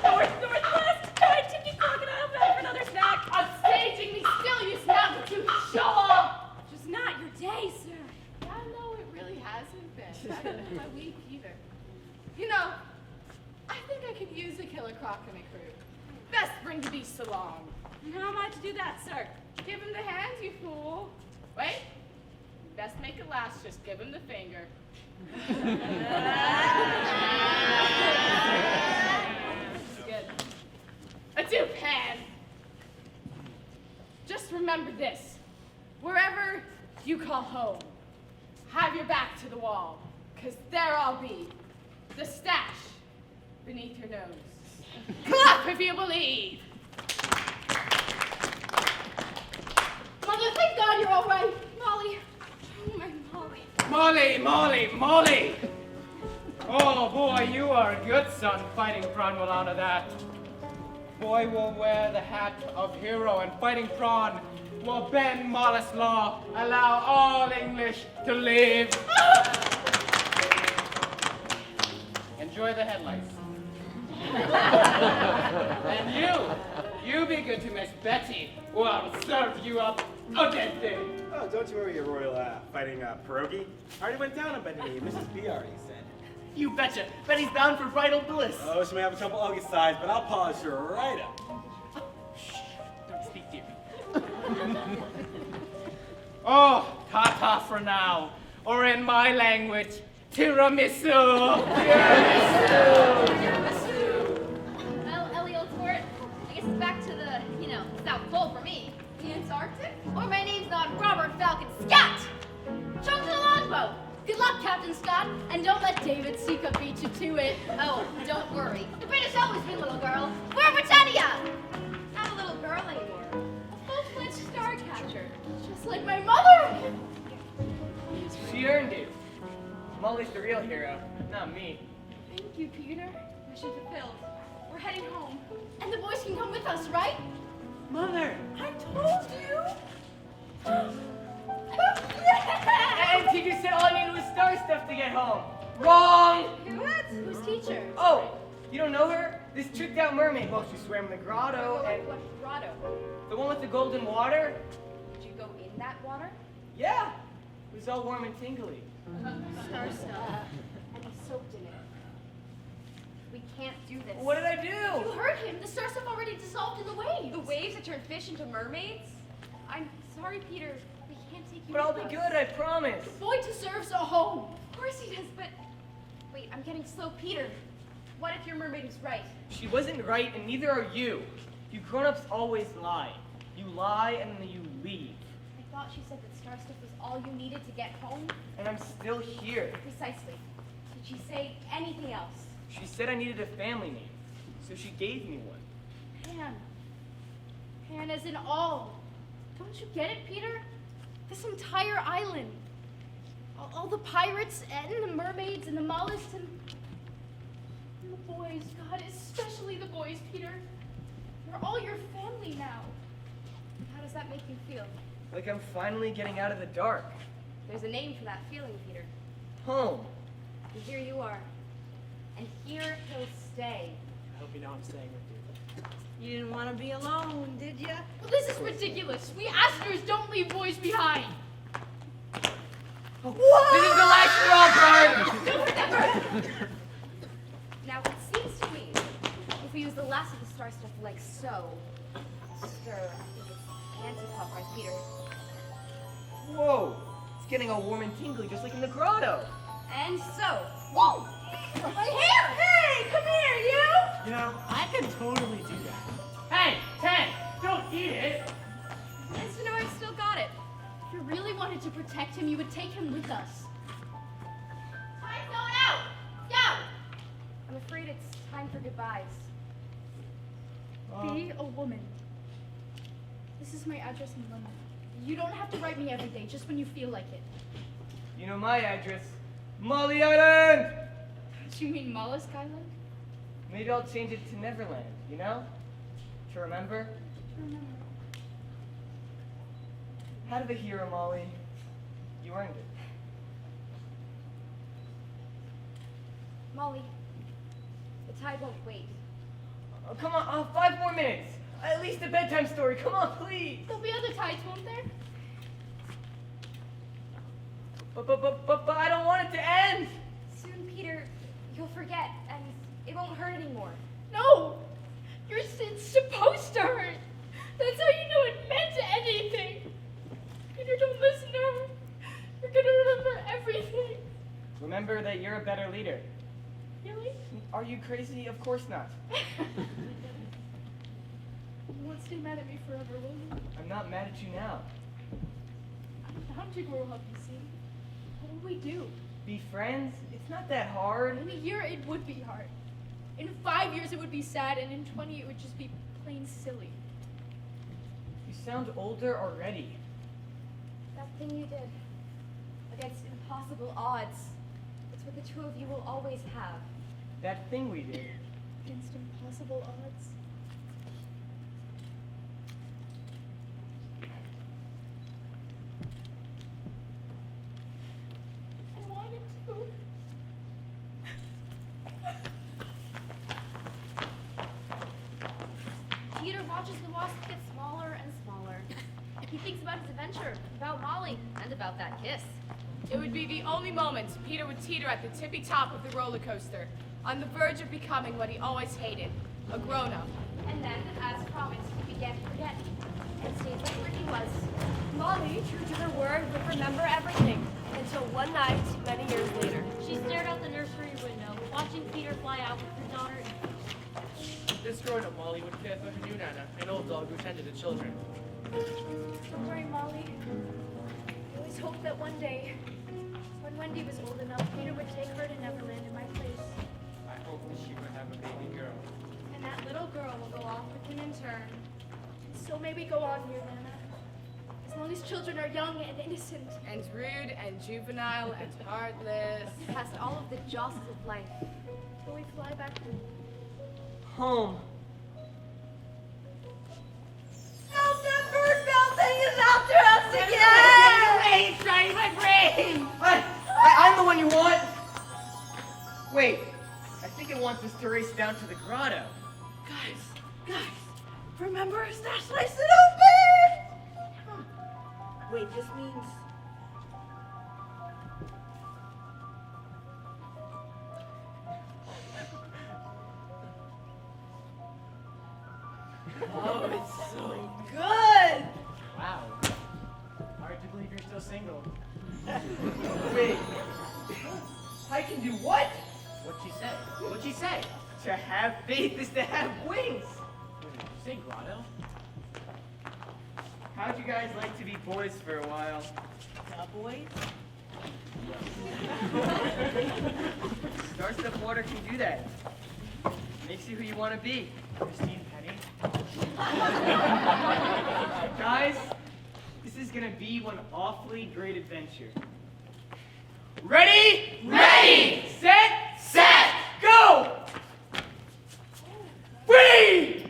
Northwest! Chicken crocodile back for another snack! Upstaging me still, you snap to show off! Just not your day, sir. I know it really hasn't been. My week either. You know, I think I could use a killer croc in a crew. Best bring the beast along. And how am I to do that, sir? Give him the hands, you fool. Wait. Best make it last, just give him the finger. Good. Adieu, Pan. Just remember this. Wherever you call home, have your back to the wall, because there I'll be, the stash beneath your nose. Clap if you believe. Mother, thank God you're all right. Molly. Oh, my Molly. Molly! Oh, boy, you are a good son, fighting prawn will honor that. Boy will wear the hat of hero, and fighting prawn will bend Mollis law, allow all English to live. Enjoy the headlights. And you be good to Miss Betty, or I'll serve you up a dead thing. Oh, don't you worry, your royal fighting pierogi. Already went down on Betty. Mrs. B already said. You betcha. Betty's bound for bridal bliss. Oh, she may have a couple ugly sides, but I'll polish her right up. Shh. Don't speak, dear. Oh, ta-ta for now, or in my language, tiramisu. Well, Ellie Old Sport, I guess it's back to the, South Pole for me. The Antarctic? Or my name's not Robert Falcon Scott! Chunk to the longboat! Good luck, Captain Scott, and don't let David Seeker beat you to it. Oh, don't worry. The British always win, little girl. We're Britannia! Not a little girl anymore. A full-fledged Starcatcher. Just like my mother! She earned it. Molly's the real hero, not me. Thank you, Peter. Mission fulfilled. We're heading home. And the boys can come with us, right? Mother. I told you! And teacher said all I needed was star stuff to get home. Wrong! What? Who's teacher? Oh, you don't know her? This tricked out mermaid. Well, she swam in the grotto and... What grotto? The one with the golden water? Did you go in that water? Yeah. It was all warm and tingly. Star stuff. And he soaked in it. We can't do this. What did I You do? heard him. The star stuff already dissolved in the waves. The waves that turn fish into mermaids? I'm sorry, Peter. We can't take you But I'll with be us. good, I promise. Boy deserves a home. Of course he does, but... Wait, I'm getting slow. Peter, what if your mermaid is right? She wasn't right, and neither are you. You grown-ups always lie. You lie and then you leave. I thought she said that star stuff was all you needed to get home. And I'm still here. Precisely. Did she say anything else? She said I needed a family name, so she gave me one. Pan. Pan as in all. Don't you get it, Peter? This entire island. All the pirates and the mermaids and the mollusks and the boys. God, especially the boys, Peter. They're all your family now. How does that make you feel? Like I'm finally getting out of the dark. There's a name for that feeling, Peter. Home. And here you are. And here he'll stay. I hope you know I'm staying with you. You didn't want to be alone, did you? Well, this is ridiculous. We Asters don't leave boys behind. This is the last straw, Bert! Now, it seems to me, if we use the last of the star stuff like so, stir, I think it's anti-clockwise, Peter. Whoa! It's getting all warm and tingly, just like in the grotto. And so, whoa! My hair! Hey, come here, you! You know, I can totally do that. Hey, Ted, don't eat it. Nice to know I've still got it. If you really wanted to protect him, you would take him with us. Time's going out! Go! I'm afraid it's time for goodbyes. Be a woman. This is my address in London. You don't have to write me every day, just when you feel like it. You know my address. Molly Island! Do you mean Mollusk Island? Maybe I'll change it to Neverland, you know? To remember? Out of a hero, Molly. You earned it. Molly, the tide won't wait. Oh, come on, 5 more minutes. At least a bedtime story. Come on, please. There'll be other tides, won't there? But I don't want it to end. Soon, Peter, you'll forget, and it won't hurt anymore. No! It's supposed to hurt. That's how you know it meant anything. Peter, don't listen to her. You're gonna remember everything. Remember that you're a better leader. Really? Are you crazy? Of course not. You won't stay mad at me forever, will you? I'm not mad at you now. I'm bound to grow up, you see. What will we do? Be friends? It's not that hard. In a year, it would be hard. In 5 years, it would be sad, and in 20, it would just be plain silly. You sound older already. That thing you did, against impossible odds, it's what the two of you will always have. That thing we did. Against impossible odds. I wanted to. Peter watches the wasp get smaller and smaller. He thinks about his adventure, about Molly, and about that kiss. It would be the only moment Peter would teeter at the tippy top of the roller coaster, on the verge of becoming what he always hated, a grown-up. And then, as promised, he began to forget, and stayed right where he was. Molly, true to her word, would remember everything, until one night, many years later. She stared out the nursery window, watching Peter fly out with her daughter. This grown-up Molly would care for her new Nana, an old dog who tended the children. Don't worry, Molly. I always hoped that one day, when Wendy was old enough, Peter would take her to Neverland in my place. I hope that she would have a baby girl. And that little girl will go off with him in turn. And so may we go on, dear Nana. As long as children are young and innocent. And rude and juvenile and heartless. Past all of the jostles of life. Till we fly back home. Home. Oh, the bird bell thing is after us again! Wait, trying my brain! I'm the one you want! Wait, I think it wants us to race down to the grotto. Guys, remember our stash slice it open! Wait, this means... Oh, it's so Good! Wow. Hard to believe you're still single. Wait. I can do what? What'd she say? What'd she say? To have faith is to have wings. What did you say, Grotto? How'd you guys like to be boys for a while? Boys? Star Stuff Water can do that. Makes you who you want to be. Christine Penny. Guys, this is gonna be one awfully great adventure. Ready? Ready! Set! Set! Go! Free!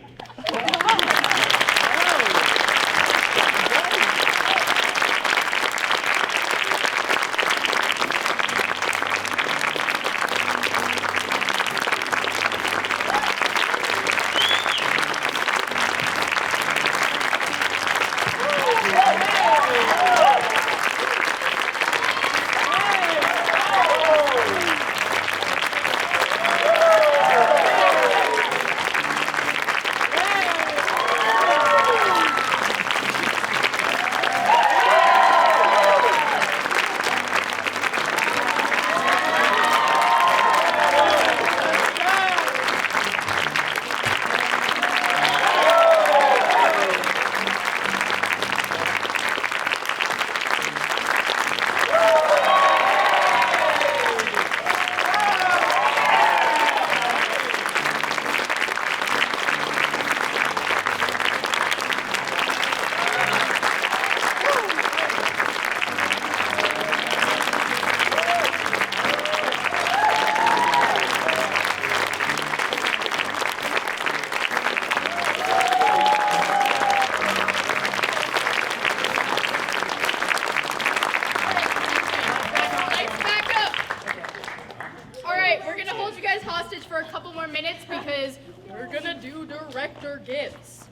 For a couple more minutes because we're gonna do director gifts.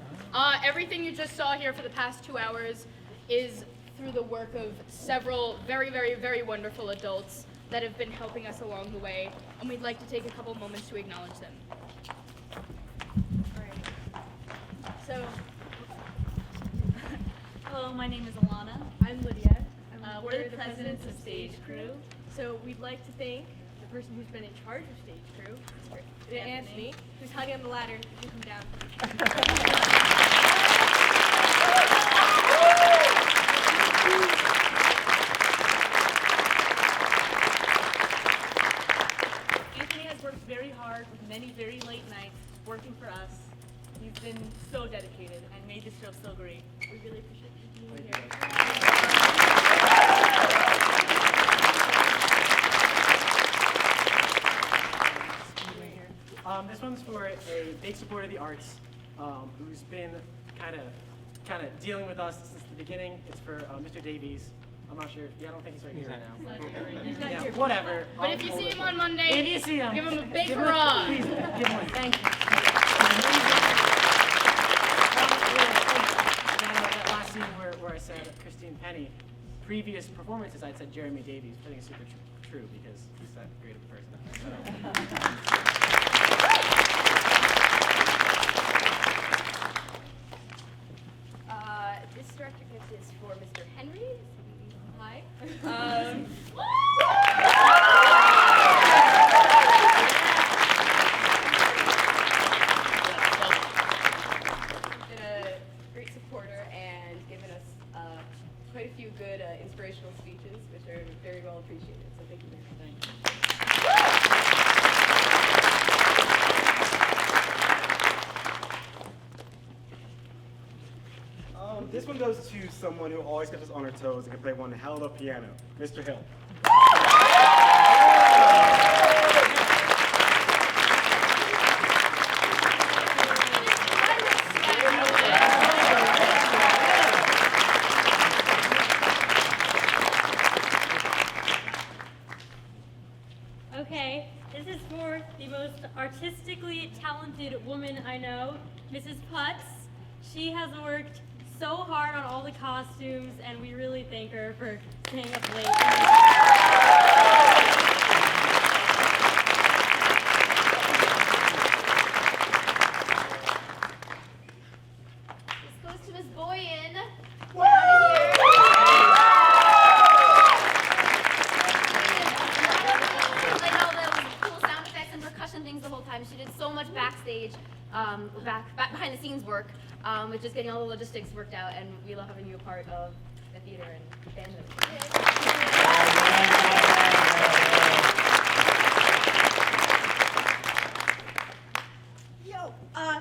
Everything you just saw here for the past 2 hours is through the work of several very, very, very wonderful adults that have been helping us along the way, and we'd like to take a couple moments to acknowledge them. So, hello, my name is Alana. I'm Lydia. We're the presidents of Stage Crew. So we'd like to thank the person who's been in charge of Stage Crew, Anthony, who's hanging on the ladder. You come down. Anthony has worked very hard with many very late nights working for us. He's been so dedicated and made this show so great. We really appreciate you being here. This one's for a big supporter of the arts who's been kind of dealing with us since the beginning. It's for Mr. Davies. I'm not sure. Yeah, I don't think he's right here right now. He's not Yeah, here. whatever. But if you see him on Monday, if you see him, give him a big give hurrah. Please give him one. Thank you. That last scene where I said Christine Penny, previous performances I'd said Jeremy Davies. I think it's super true because he's that great of a person. This director gift is for Mr. Henry. Hi. Been a great supporter and given us quite a few good inspirational speeches, which are very well appreciated. So thank you very much. This one goes to someone who always kept us on our toes and can play one hell of a piano, Mr. Hill. Okay, this is for the most artistically talented woman I know, Mrs. Putz. She has worked so hard on all the costumes, and we really thank her for staying up late. This goes to Miss Boyan. Like all those cool sound effects and percussion things the whole time. She did so much backstage, behind behind-the-scenes work with just getting all the logistics worked out, and we love having you a part of the theater and band. Yo,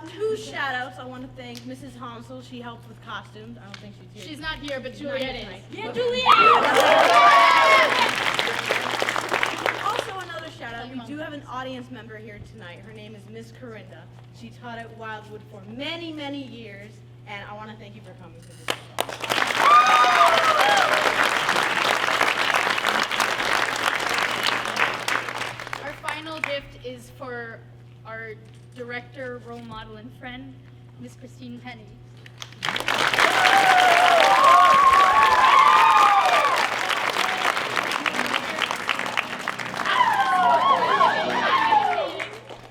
two shout-outs. I want to thank Mrs. Hansel. She helped with costumes. I don't think she's here. She's not here, but Juliet is. Yeah, But- Juliet! Also another shout-out. We do have an audience member here tonight. Her name is Miss Corinda. She taught at Wildwood for many, many years, and I want to thank you for coming to this show. Our final gift is for our director, role model, and friend, Miss Christine Penny.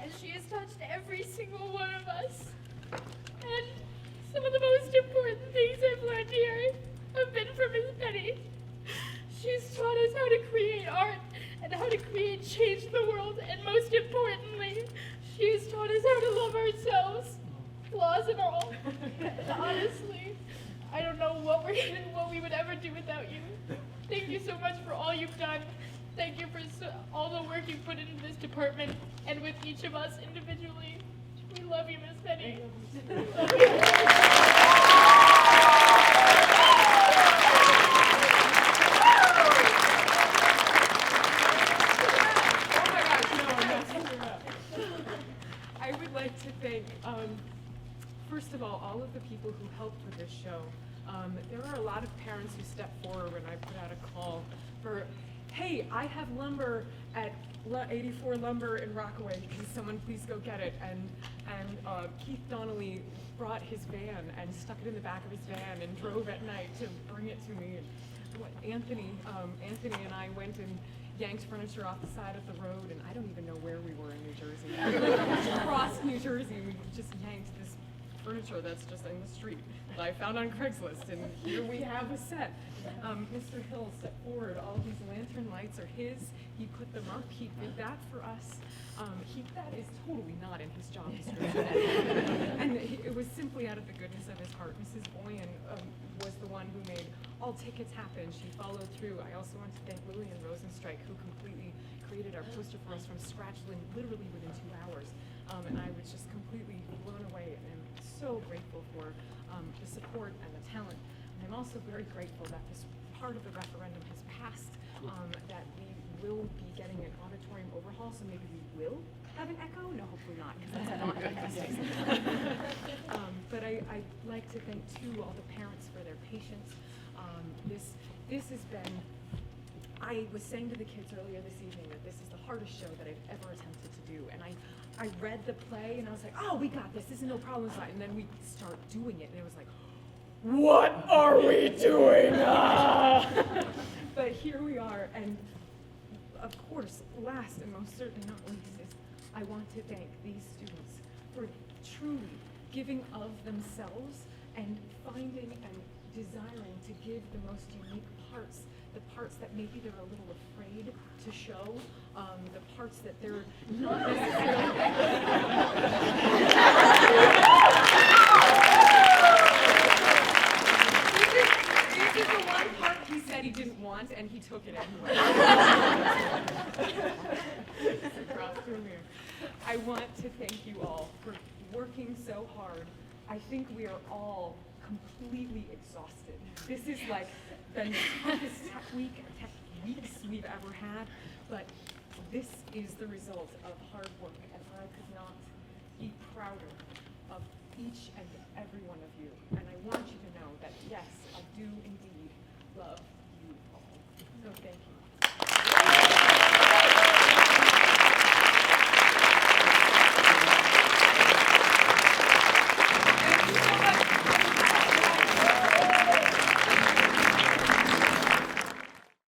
And she has touched every single one of us. And some of the most important things I've learned here have been from Miss Penny. She's taught us how to create art and how to create change in the world, and most importantly, she's taught us how to love ourselves, flaws and all. Honestly, I don't know what we would ever do without you. Thank you so much for all you've done. Thank you for all the work you put into this department and with each of us individually. We love you, Miss Penny. Love you. I would like to thank, first of all of the people who helped with this show. There are a lot of parents who stepped forward when I put out a call for, hey, I have lumber at 84 Lumber in Rockaway. Can someone please go get it? And Keith Donnelly brought his van and stuck it in the back of his van and drove at night to bring it to me. And Anthony and I went and yanked furniture off the side of the road, and I don't even know where we were in New Jersey. Across New Jersey, we just yanked this furniture that's just in the street that I found on Craigslist, and here we have a set. Mr. Hill stepped forward. All of these lantern lights are his. He put them up. He did that for us. That is totally not in his job description. And it was simply out of the goodness of his heart. Mrs. Boyan was the one who made all tickets happen. She followed through. I also want to thank Lillian Rosenstrike, who completely created our poster for us from scratch, literally within 2 hours. And I was just completely blown away, and I'm so grateful for the support and the talent. And I'm also very grateful that this part of the referendum has passed, that we will be getting an auditorium overhaul, so maybe we will have an echo? No, hopefully not, because that's not fantastic. But I'd like to thank, too, all the parents for their patience. This has been, I was saying to the kids earlier this evening that this is the hardest show that I've ever attempted to do. And I read the play, and I was like, oh, we got this. This is no problem. And then we start doing it, and it was like, what are we doing? But here we are, and of course, last and most certainly not least, is I want to thank these students for truly giving of themselves and finding and desiring to give the most unique parts, the parts that maybe they're a little afraid to show, the parts that they're not necessarily. This is the one part he said he didn't want, and he took it anyway. I want to thank you all for working so hard. I think we are all completely exhausted. This is like the toughest weeks we've ever had, but this is the result of hard work, and I could not be prouder of each and every one of you. And I want you to know that, yes, I do indeed love